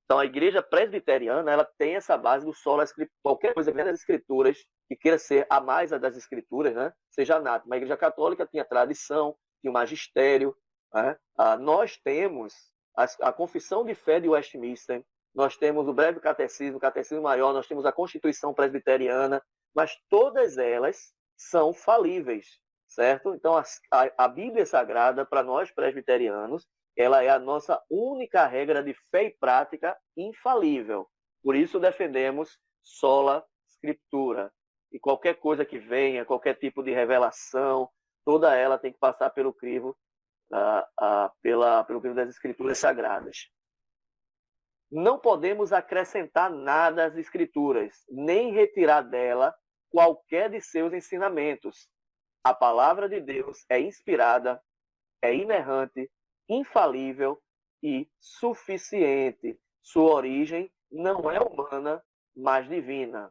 Speaker 1: Então, a igreja presbiteriana, ela tem essa base do solo, qualquer coisa que vem das escrituras, que queira ser a mais das escrituras, né, seja anátema. A igreja católica tinha tradição, tinha o magistério. Né? Nós temos a confissão de fé de Westminster, nós temos o breve catecismo, o catecismo maior, nós temos a Constituição presbiteriana, mas todas elas são falíveis, certo? Então, a Bíblia Sagrada, para nós presbiterianos, ela é a nossa única regra de fé e prática infalível. Por isso defendemos sola scriptura. E qualquer coisa que venha, qualquer tipo de revelação, toda ela tem que passar pelo crivo, pelo crivo das escrituras sagradas. Não podemos acrescentar nada às escrituras, nem retirar dela qualquer de seus ensinamentos. A palavra de Deus é inspirada, é inerrante, infalível e suficiente. Sua origem não é humana, mas divina.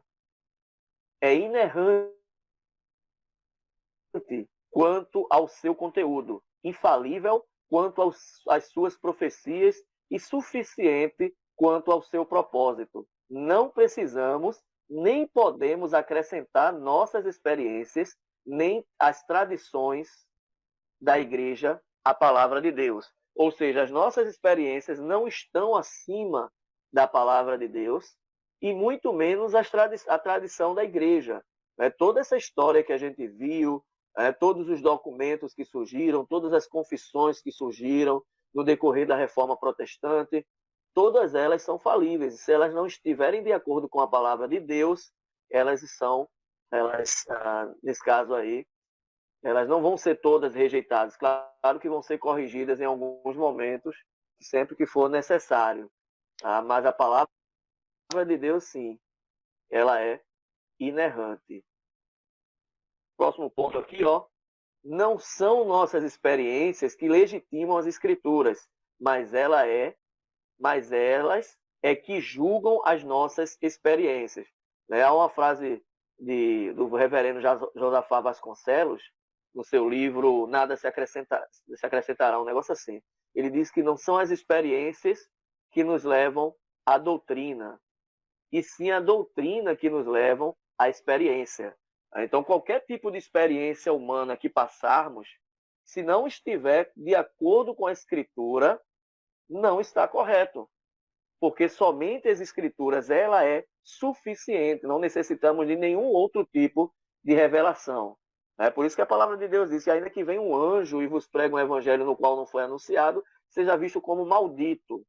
Speaker 1: É inerrante quanto ao seu conteúdo, infalível quanto às suas profecias e suficiente quanto ao seu propósito. Não precisamos nem podemos acrescentar nossas experiências, nem as tradições da igreja à palavra de Deus. Ou seja, as nossas experiências não estão acima da palavra de Deus e muito menos a tradição da igreja. Toda essa história que a gente viu, todos os documentos que surgiram, todas as confissões que surgiram no decorrer da Reforma Protestante, todas elas são falíveis. Se elas não estiverem de acordo com a palavra de Deus, nesse caso aí, elas não vão ser todas rejeitadas. Claro que vão ser corrigidas em alguns momentos, sempre que for necessário. Mas a palavra de Deus, sim, ela é inerrante. Próximo ponto aqui, ó. Não são nossas experiências que legitimam as escrituras, mas elas é que julgam as nossas experiências. Há uma frase do reverendo Josafá Vasconcelos, no seu livro Nada se acrescentará, um negócio assim. Ele diz que não são as experiências que nos levam à doutrina, e sim a doutrina que nos levam à experiência. Então, qualquer tipo de experiência humana que passarmos, se não estiver de acordo com a Escritura, não está correto. Porque somente as Escrituras, ela é suficiente, não necessitamos de nenhum outro tipo de revelação. É por isso que a palavra de Deus diz que ainda que venha um anjo e vos pregue um evangelho no qual não foi anunciado, seja visto como maldito,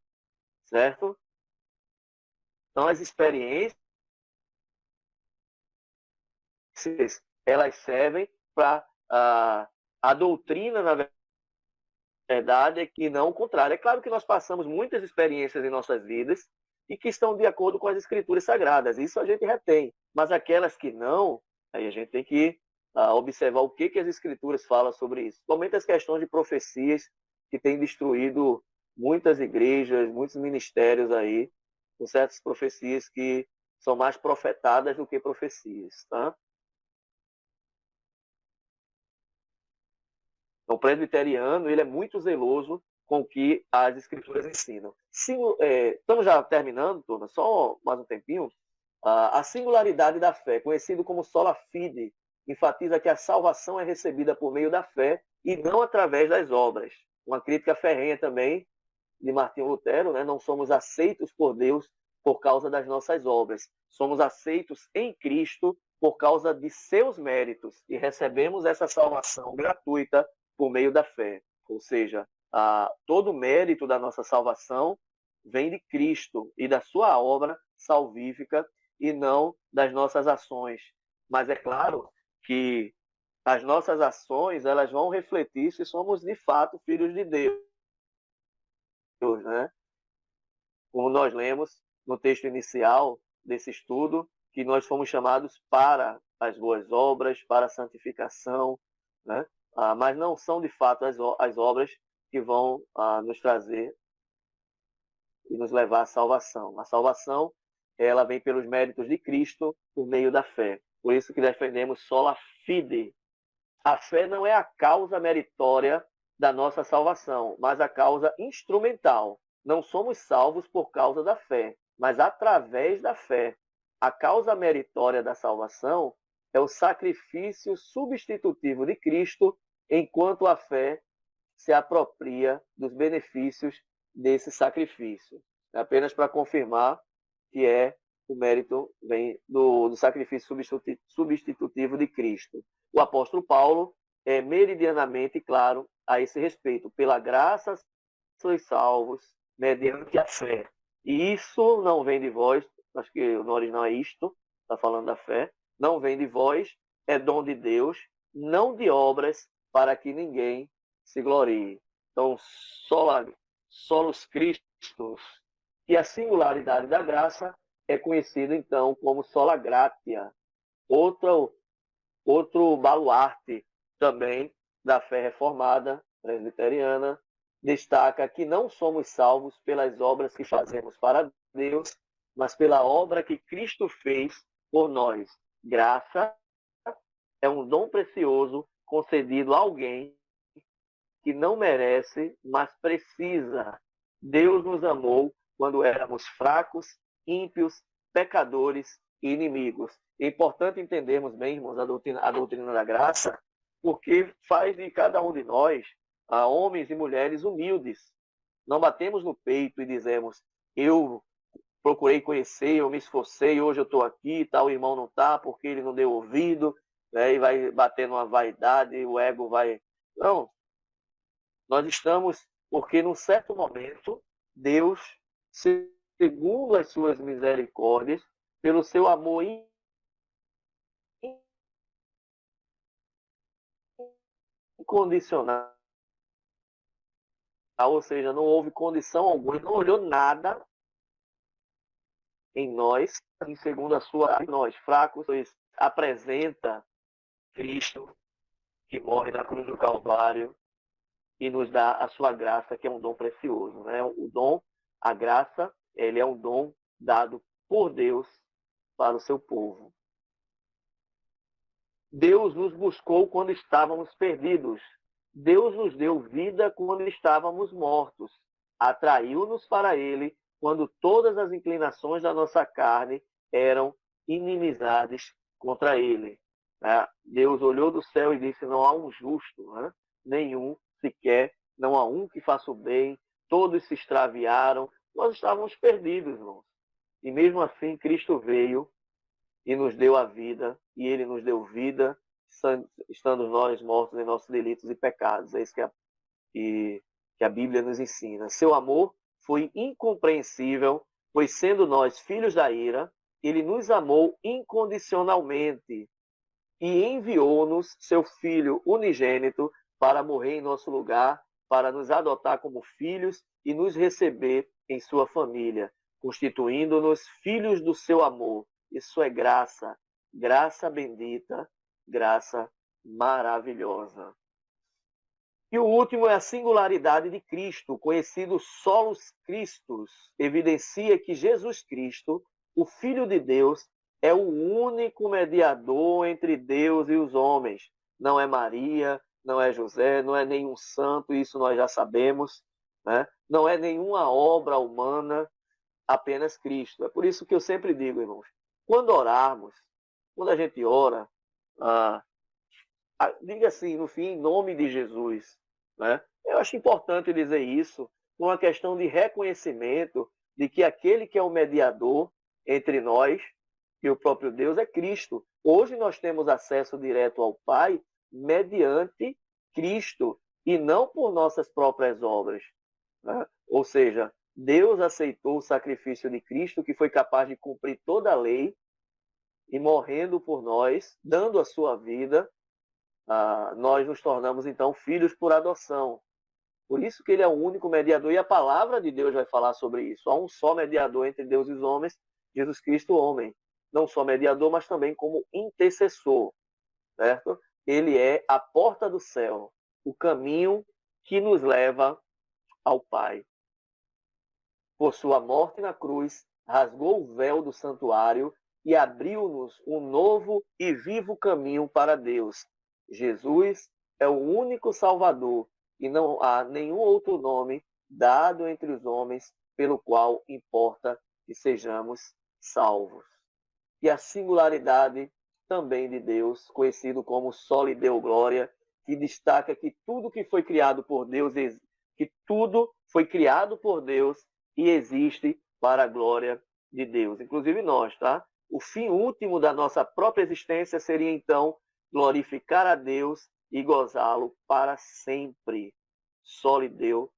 Speaker 1: certo? Então, as experiências, elas servem para a doutrina, na verdade, é que não o contrário. É claro que nós passamos muitas experiências em nossas vidas e que estão de acordo com as escrituras sagradas. Isso a gente retém. Mas aquelas que não, aí a gente tem que observar o que as escrituras falam sobre isso. Somente as questões de profecias que têm destruído muitas igrejas, muitos ministérios aí, com certas profecias que são mais profetadas do que profecias, tá? Então, o presbiteriano, ele é muito zeloso com o que as escrituras ensinam. Estamos já terminando, turma, só mais um tempinho. A singularidade da fé, conhecido como sola fide, enfatiza que a salvação é recebida por meio da fé e não através das obras. Uma crítica ferrenha também de Martinho Lutero, né? Não somos aceitos por Deus por causa das nossas obras. Somos aceitos em Cristo por causa de seus méritos e recebemos essa salvação gratuita por meio da fé. Ou seja, todo o mérito da nossa salvação vem de Cristo e da sua obra salvífica e não das nossas ações. Mas é claro que as nossas ações, elas vão refletir se somos de fato filhos de Deus, né? Como nós lemos no texto inicial desse estudo, que nós fomos chamados para as boas obras, para a santificação, né? Mas não são de fato as obras que vão nos trazer e nos levar à salvação. A salvação, ela vem pelos méritos de Cristo por meio da fé. Por isso que defendemos sola fide, A fé não é a causa meritória da nossa salvação, mas a causa instrumental. Não somos salvos por causa da fé, mas através da fé. A causa meritória da salvação é o sacrifício substitutivo de Cristo, enquanto a fé se apropria dos benefícios desse sacrifício. Apenas para confirmar que o mérito vem do sacrifício substitutivo de Cristo. O apóstolo Paulo é meridianamente claro a esse respeito. Pela graça sois salvos, mediante a fé. E isso não vem de vós, acho que no original é isto, está falando da fé, não vem de vós, é dom de Deus, não de obras, para que ninguém se glorie. Então, solos Christus. E a singularidade da graça é conhecida, então, como sola gratia. Outro baluarte também da fé reformada, presbiteriana, destaca que não somos salvos pelas obras que fazemos para Deus, mas pela obra que Cristo fez por nós. Graça é um dom precioso concedido a alguém que não merece, mas precisa. Deus nos amou quando éramos fracos, ímpios, pecadores e inimigos. É importante entendermos bem, irmãos, a doutrina da graça, porque faz de cada um de nós homens e mulheres humildes. Não batemos no peito e dizemos, eu procurei conhecer, eu me esforcei, hoje eu estou aqui, tal irmão não está porque ele não deu ouvido, né, e vai bater numa vaidade, o ego vai... Não, nós estamos porque num certo momento, Deus, segundo as suas misericórdias, pelo seu amor incondicional, ou seja, não houve condição alguma, não olhou nada em nós, e segundo a sua, nós fracos, apresenta Cristo que morre na cruz do Calvário e nos dá a sua graça, que é um dom precioso, né? O dom, a graça, ele é um dom dado por Deus para o seu povo. Deus nos buscou quando estávamos perdidos. Deus nos deu vida quando estávamos mortos. Atraiu-nos para Ele quando todas as inclinações da nossa carne eram inimizades contra Ele. Deus olhou do céu e disse, não há um justo, nenhum sequer, não há um que faça o bem, todos se extraviaram. Nós estávamos perdidos, irmãos. E mesmo assim, Cristo veio e nos deu a vida, e Ele nos deu vida, estando nós mortos em nossos delitos e pecados. É isso que a Bíblia nos ensina. Seu amor foi incompreensível, pois sendo nós filhos da ira, Ele nos amou incondicionalmente e enviou-nos seu Filho unigênito para morrer em nosso lugar, para nos adotar como filhos e nos receber em sua família, constituindo-nos filhos do seu amor. Isso é graça, graça bendita, graça maravilhosa. E o último é a singularidade de Cristo, conhecido solos Christus, evidencia que Jesus Cristo, o Filho de Deus, é o único mediador entre Deus e os homens. Não é Maria, não é José, não é nenhum santo, isso nós já sabemos, né? Não é nenhuma obra humana, apenas Cristo. É por isso que eu sempre digo, irmãos, quando orarmos, quando a gente ora, diga assim, no fim, em nome de Jesus. Né? Eu acho importante dizer isso, por uma questão de reconhecimento de que aquele que é o mediador entre nós e o próprio Deus é Cristo. Hoje nós temos acesso direto ao Pai mediante Cristo e não por nossas próprias obras. Né? Ou seja, Deus aceitou o sacrifício de Cristo, que foi capaz de cumprir toda a lei, e morrendo por nós, dando a sua vida, nós nos tornamos então filhos por adoção. Por isso que ele é o único mediador, e a palavra de Deus vai falar sobre isso. Há um só mediador entre Deus e os homens, Jesus Cristo, homem. Não só mediador, mas também como intercessor. Certo? Ele é a porta do céu, o caminho que nos leva ao Pai. Por sua morte na cruz, rasgou o véu do santuário e abriu-nos um novo e vivo caminho para Deus. Jesus é o único Salvador e não há nenhum outro nome dado entre os homens pelo qual importa que sejamos salvos. E a singularidade também de Deus, conhecido como Soli Deo Glória, que destaca que tudo que foi criado por Deus, que tudo foi criado por Deus e existe para a glória de Deus. Inclusive nós, tá? O fim último da nossa própria existência seria, então, glorificar a Deus e gozá-lo para sempre. Soli Deo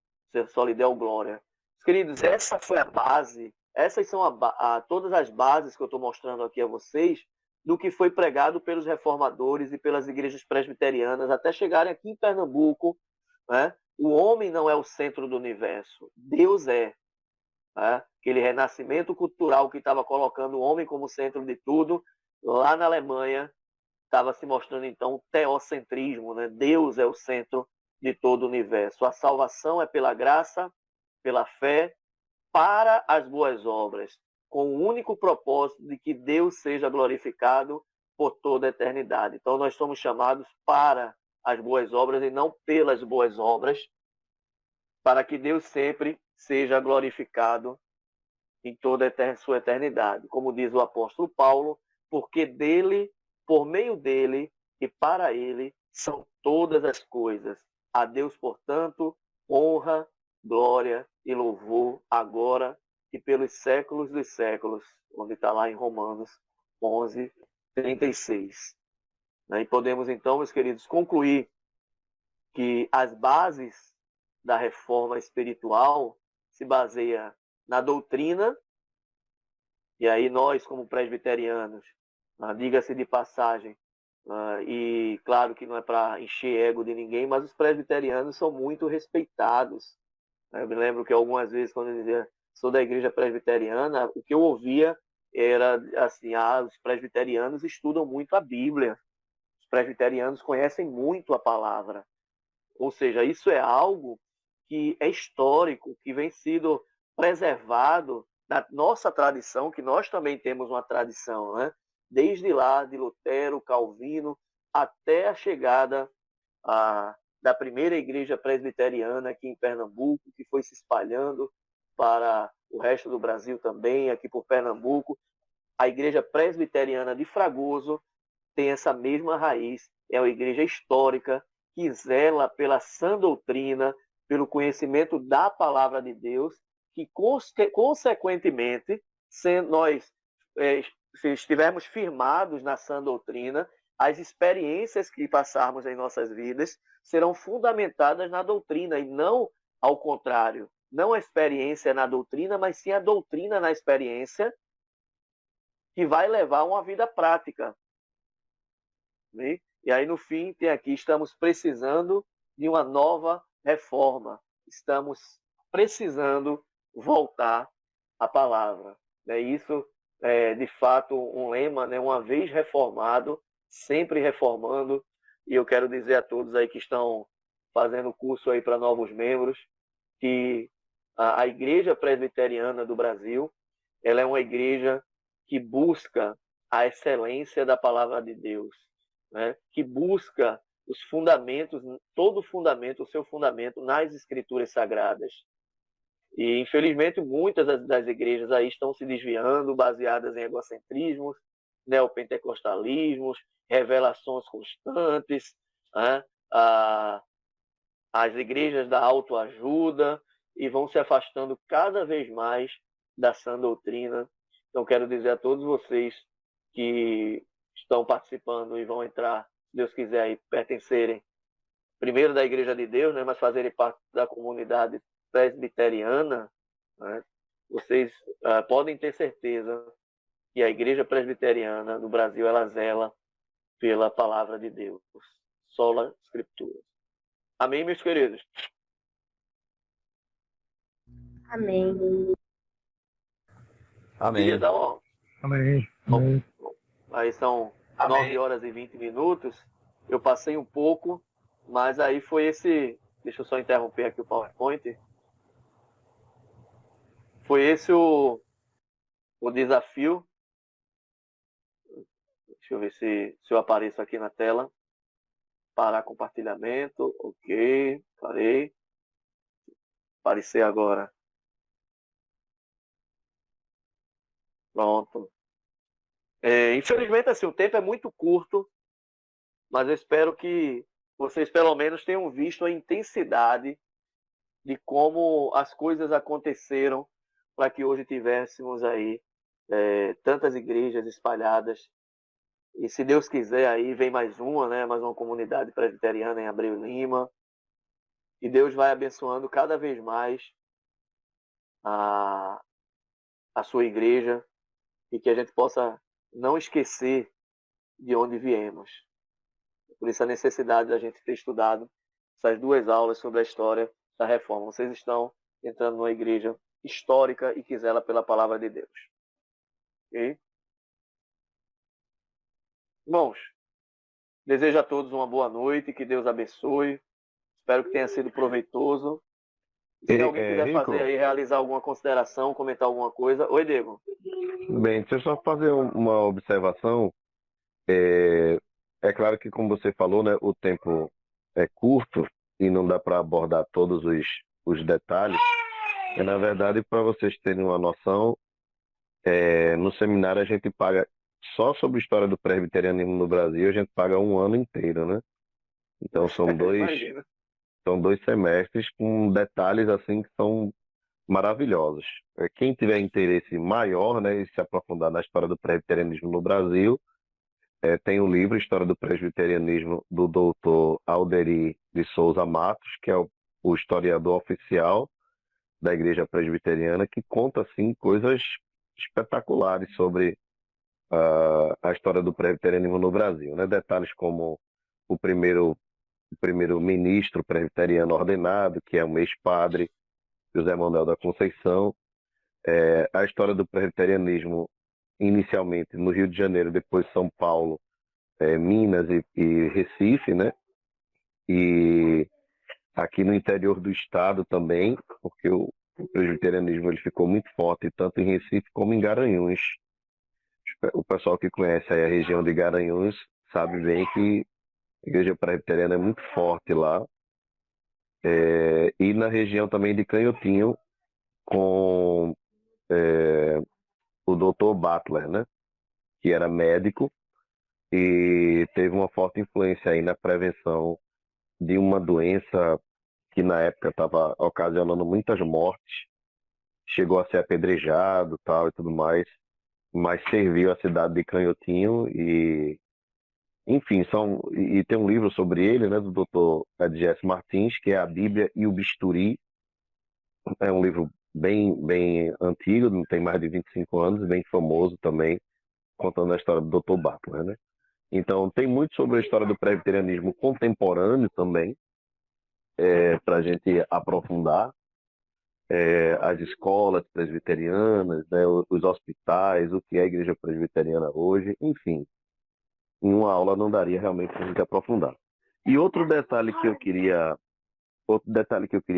Speaker 1: Glória. Queridos, essa foi a base, essas são todas as bases que eu estou mostrando aqui a vocês do que foi pregado pelos reformadores e pelas igrejas presbiterianas até chegarem aqui em Pernambuco. Né? O homem não é o centro do universo, Deus é. Né? Aquele renascimento cultural que estava colocando o homem como centro de tudo, lá na Alemanha, estava se mostrando então o teocentrismo. Né? Deus é o centro de todo o universo. A salvação é pela graça, pela fé, para as boas obras, com o único propósito de que Deus seja glorificado por toda a eternidade. Então nós somos chamados para as boas obras e não pelas boas obras, para que Deus sempre seja glorificado em toda a sua eternidade. Como diz o apóstolo Paulo, porque dele, por meio dele e para ele são todas as coisas. A Deus, portanto, honra, glória e louvor agora e pelos séculos dos séculos, onde está lá em Romanos 11, 36. E podemos então, meus queridos, concluir que as bases da reforma espiritual se baseia na doutrina, e aí nós, como presbiterianos, diga-se de passagem, e claro que não é para encher ego de ninguém, mas os presbiterianos são muito respeitados. Eu me lembro que algumas vezes, quando eu dizia sou da igreja presbiteriana, o que eu ouvia era assim: os presbiterianos estudam muito a Bíblia, os presbiterianos conhecem muito a palavra. Ou seja, isso é algo que é histórico, que vem sido preservado na nossa tradição, que nós também temos uma tradição, né? Desde lá, de Lutero, Calvino, até a chegada da primeira igreja presbiteriana aqui em Pernambuco, que foi se espalhando para o resto do Brasil também, aqui por Pernambuco. A igreja presbiteriana de Fragoso tem essa mesma raiz, é uma igreja histórica que zela pela sã doutrina, pelo conhecimento da palavra de Deus, que consequentemente, se nós se estivermos firmados na sã doutrina, as experiências que passarmos em nossas vidas serão fundamentadas na doutrina e não ao contrário. Não a experiência na doutrina, mas sim a doutrina na experiência, que vai levar a uma vida prática. E aí, no fim, tem aqui: estamos precisando de uma nova reforma. Estamos precisando voltar à palavra. Isso é, de fato, um lema, né? Uma vez reformado, sempre reformando. E eu quero dizer a todos aí que estão fazendo curso aí para novos membros, que a Igreja Presbiteriana do Brasil, ela é uma igreja que busca a excelência da palavra de Deus, né? Que busca os fundamentos, todo o fundamento, o seu fundamento nas Escrituras Sagradas. E, infelizmente, muitas das igrejas aí estão se desviando, baseadas em egocentrismos, neopentecostalismos, revelações constantes, né? As igrejas da autoajuda, e vão se afastando cada vez mais da sã doutrina. Então, quero dizer a todos vocês que estão participando e vão entrar, se Deus quiser, e pertencerem primeiro da Igreja de Deus, né, mas fazerem parte da comunidade presbiteriana, né, vocês podem ter certeza que a Igreja Presbiteriana no Brasil, ela zela pela palavra de Deus. Sola Escritura. Amém, meus queridos?
Speaker 5: Amém.
Speaker 2: Amém.
Speaker 1: Queria dar uma...
Speaker 4: Amém.
Speaker 1: Amém. Aí são 9 horas e 20 minutos. Eu passei um pouco, mas aí foi esse... Deixa eu só interromper aqui o PowerPoint. Foi esse o desafio. Deixa eu ver se eu apareço aqui na tela. parar compartilhamento. Ok, parei. Aparecer agora. Pronto. Infelizmente, assim, o tempo é muito curto, mas eu espero que vocês pelo menos tenham visto a intensidade de como as coisas aconteceram para que hoje tivéssemos aí tantas igrejas espalhadas. E se Deus quiser, aí vem mais uma, né? Mais uma comunidade presbiteriana em Abreu Lima. E Deus vai abençoando cada vez mais a, a sua igreja e que a gente possa não esquecer de onde viemos. Por isso a necessidade da gente ter estudado essas 2 aulas sobre a história da reforma. Vocês estão entrando numa igreja histórica e quisela pela palavra de Deus. Ok? Irmãos, desejo a todos uma boa noite, que Deus abençoe. Espero que tenha sido proveitoso. Se alguém quiser
Speaker 4: Rico,
Speaker 1: fazer aí, realizar alguma consideração, comentar alguma coisa. Oi, Diego.
Speaker 4: bem, deixa eu só fazer uma observação. É, é claro que, como você falou, né, o tempo é curto e não dá para abordar todos os detalhes. E, na verdade, para vocês terem uma noção, no seminário a gente paga, só sobre a história do presbiterianismo no Brasil, a gente paga um ano inteiro, né? Então
Speaker 1: Imagina.
Speaker 4: são 2 semestres com detalhes assim que são maravilhosos. Quem tiver interesse maior, né, e se aprofundar na história do presbiterianismo no Brasil, tem o livro História do Presbiterianismo do doutor Alderi de Souza Matos, que é o historiador oficial da Igreja Presbiteriana, que conta assim coisas espetaculares sobre a história do presbiterianismo no Brasil, né? Detalhes como o primeiro ministro presbiteriano ordenado, que é um ex-padre, José Manuel da Conceição, a história do presbiterianismo inicialmente no Rio de Janeiro, depois São Paulo, Minas e Recife, né? E aqui no interior do estado também, porque o presbiterianismo ele ficou muito forte tanto em Recife como em Garanhuns. O pessoal que conhece aí a região de Garanhuns sabe bem que a igreja presbiteriana é muito forte lá. E na região também de Canhotinho, com o Dr. Butler, né? Que era médico e teve uma forte influência aí na prevenção de uma doença que na época estava ocasionando muitas mortes, chegou a ser apedrejado, tal e tudo mais, mas serviu a cidade de Canhotinho e, enfim, e tem um livro sobre ele, né, do Dr. Edgés Martins, que é A Bíblia e o Bisturi. É um livro bem antigo, não tem mais de 25 anos, bem famoso também, contando a história do Dr. Butler, né? Então, tem muito sobre a história do presbiterianismo contemporâneo também, para a gente aprofundar. As escolas presbiterianas, né, os hospitais, o que é a igreja presbiteriana hoje, enfim. Em uma aula não daria realmente para a gente aprofundar. E outro detalhe que eu queria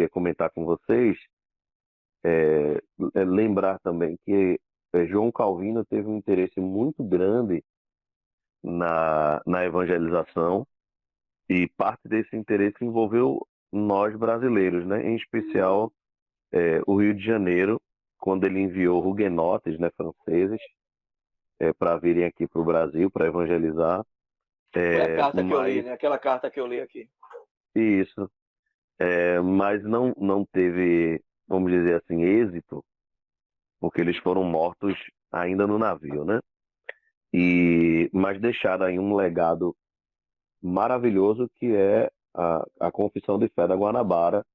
Speaker 4: comentar com vocês é lembrar também que João Calvino teve um interesse muito grande na evangelização e parte desse interesse envolveu nós brasileiros, né? Em especial o Rio de Janeiro, quando ele enviou huguenotes, né, franceses, para virem aqui para o Brasil para evangelizar.
Speaker 1: Foi a carta que eu li,
Speaker 4: Mas
Speaker 1: né? Aquela carta que eu li aqui.
Speaker 4: isso, mas não teve, vamos dizer assim, êxito, porque eles foram mortos ainda no navio, né? Mas deixaram aí um legado maravilhoso que é a Confissão de Fé da Guanabara,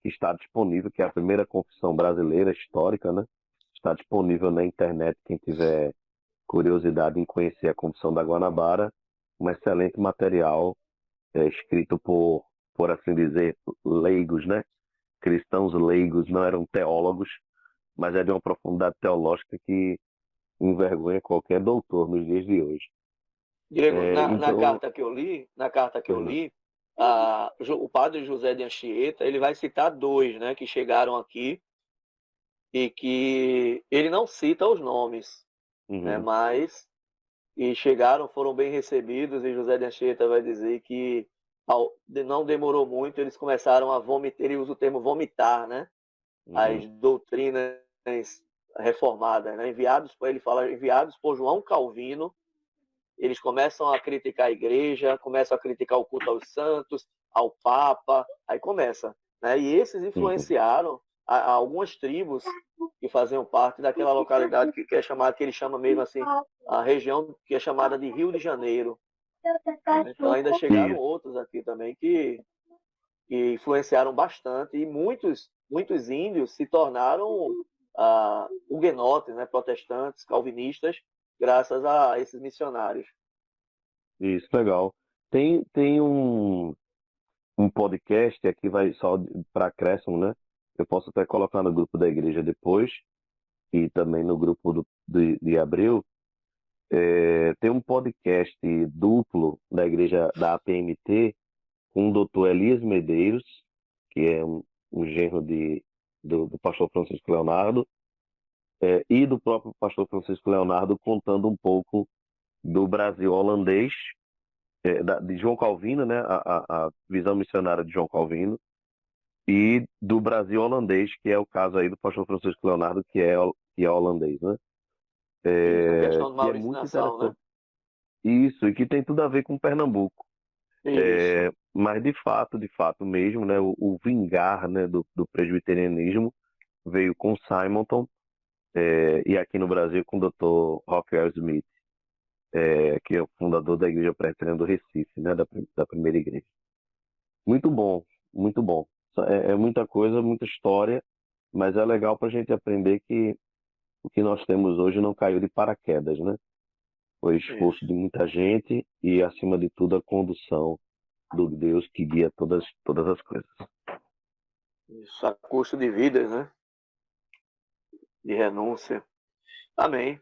Speaker 4: que está disponível, que é a primeira confissão brasileira histórica, né? Está disponível na internet, quem tiver curiosidade em conhecer a Confissão da Guanabara, um excelente material escrito por assim dizer, leigos, né? Cristãos leigos, não eram teólogos, mas é de uma profundidade teológica que envergonha qualquer doutor nos dias de hoje.
Speaker 1: Diego, na
Speaker 4: Então,
Speaker 1: carta que eu li, o padre José de Anchieta, ele vai citar 2, né, que chegaram aqui e que ele não cita os nomes, né, mas e chegaram, foram bem recebidos, e José de Anchieta vai dizer que não demorou muito, eles começaram a vomitar, ele usa o termo vomitar, né? As doutrinas reformadas, né? Ele fala enviados por João Calvino. Eles começam a criticar a igreja, começam a criticar o culto aos santos, ao Papa, aí começa, né? E esses influenciaram algumas tribos que faziam parte daquela localidade que é chamada, que ele chama mesmo assim, a região que é chamada de Rio de Janeiro. Então ainda chegaram outros aqui também que influenciaram bastante, e muitos índios se tornaram huguenotes, né? Protestantes, calvinistas, graças a esses missionários.
Speaker 4: Isso, legal. Tem um podcast aqui, vai só para acréscimo, né? Eu posso até colocar no grupo da igreja depois, e também no grupo de Abril. Tem um podcast duplo da igreja da APMT com o doutor Elias Medeiros, que é um genro do pastor Francisco Leonardo, e do próprio pastor Francisco Leonardo, contando um pouco do Brasil holandês, de João Calvino, né, a visão missionária de João Calvino, e do Brasil holandês, que é o caso aí do pastor Francisco Leonardo, que é holandês, né?
Speaker 1: A questão de
Speaker 4: Que é muito
Speaker 1: mauricinação, né?
Speaker 4: interessante. Isso, e que tem tudo a ver com Pernambuco.
Speaker 1: Isso.
Speaker 4: Mas de fato mesmo, né, o vingar, né, do presbiterianismo veio com Simonton, e aqui no Brasil com o Dr. Rockwell Smith, que é o fundador da Igreja Presbiteriana do Recife, né, da primeira igreja. Muito bom, muito bom. É muita coisa, muita história, mas é legal para a gente aprender que o que nós temos hoje não caiu de paraquedas, né? Foi esforço de muita gente e, acima de tudo, a condução do Deus que guia todas as coisas.
Speaker 1: Isso, a custo de vidas, né? De renúncia. Amém.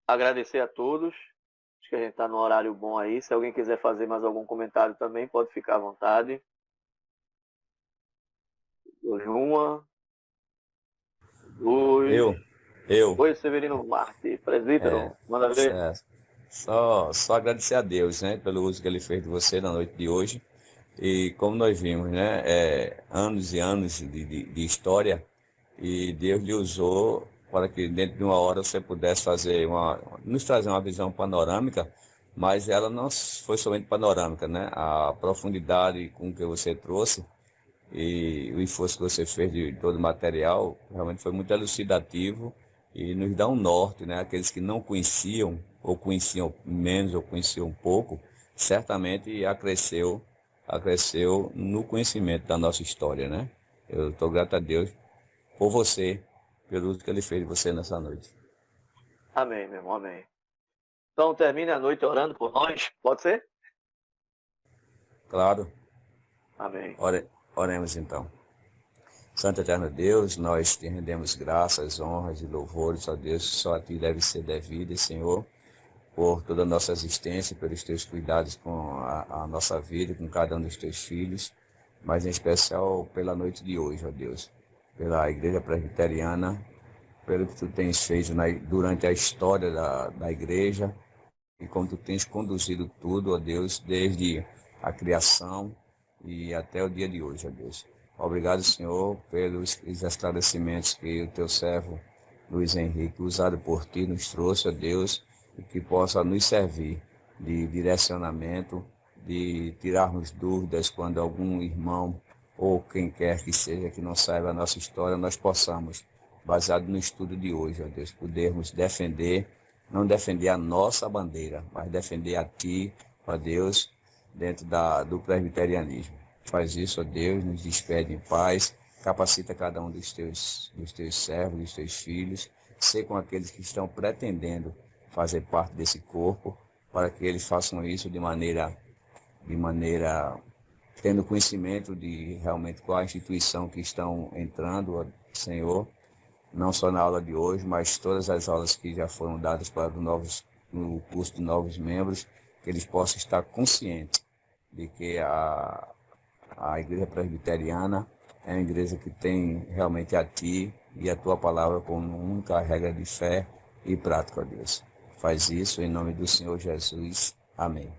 Speaker 1: Agradecer a todos. Acho que a gente está no horário bom aí. Se alguém quiser fazer mais algum comentário também, pode ficar à vontade. João. Luiz.
Speaker 2: Eu.
Speaker 1: Oi, Severino Marte, presbítero. Manda ver.
Speaker 2: Só agradecer a Deus, né, pelo uso que ele fez de você na noite de hoje. E como nós vimos, né, anos e anos de história, e Deus lhe usou para que dentro de uma hora você pudesse nos trazer uma visão panorâmica, mas ela não foi somente panorâmica, né? A profundidade com que você trouxe e o esforço que você fez de todo o material realmente foi muito elucidativo e nos dá um norte, né? Aqueles que não conheciam, ou conheciam menos, ou conheciam pouco, certamente acresceu no conhecimento da nossa história, né? Eu estou grato a Deus por você, pelo uso que ele fez de você nessa noite.
Speaker 1: Amém, meu irmão, amém. Então termine a noite orando por nós, pode ser?
Speaker 2: Claro.
Speaker 1: Amém.
Speaker 2: Oremos então. Santo Eterno Deus, nós te rendemos graças, honras e louvores, ó Deus, só a ti deve ser devida, Senhor, por toda a nossa existência, pelos teus cuidados com a nossa vida, com cada um dos teus filhos, mas em especial pela noite de hoje, ó Deus, pela Igreja Presbiteriana, pelo que tu tens feito durante a história da Igreja e como tu tens conduzido tudo, ó Deus, desde a criação e até o dia de hoje, ó Deus. Obrigado, Senhor, pelos esclarecimentos que o teu servo Luiz Henrique, usado por ti, nos trouxe, ó Deus, e que possa nos servir de direcionamento, de tirarmos dúvidas quando algum irmão ou quem quer que seja que não saiba a nossa história, nós possamos, baseado no estudo de hoje, ó Deus, podermos não defender a nossa bandeira, mas defender a ti, ó Deus, dentro do presbiterianismo. Faz isso, ó Deus, nos despede em paz, capacita cada um dos teus servos, dos teus filhos, ser com aqueles que estão pretendendo fazer parte desse corpo, para que eles façam isso de maneira tendo conhecimento de realmente qual a instituição que estão entrando, ó Senhor, não só na aula de hoje, mas todas as aulas que já foram dadas no curso de novos membros, que eles possam estar conscientes de que a Igreja Presbiteriana é uma igreja que tem realmente a ti e a tua palavra como única regra de fé e prática, ó Deus. Faz isso em nome do Senhor Jesus. Amém.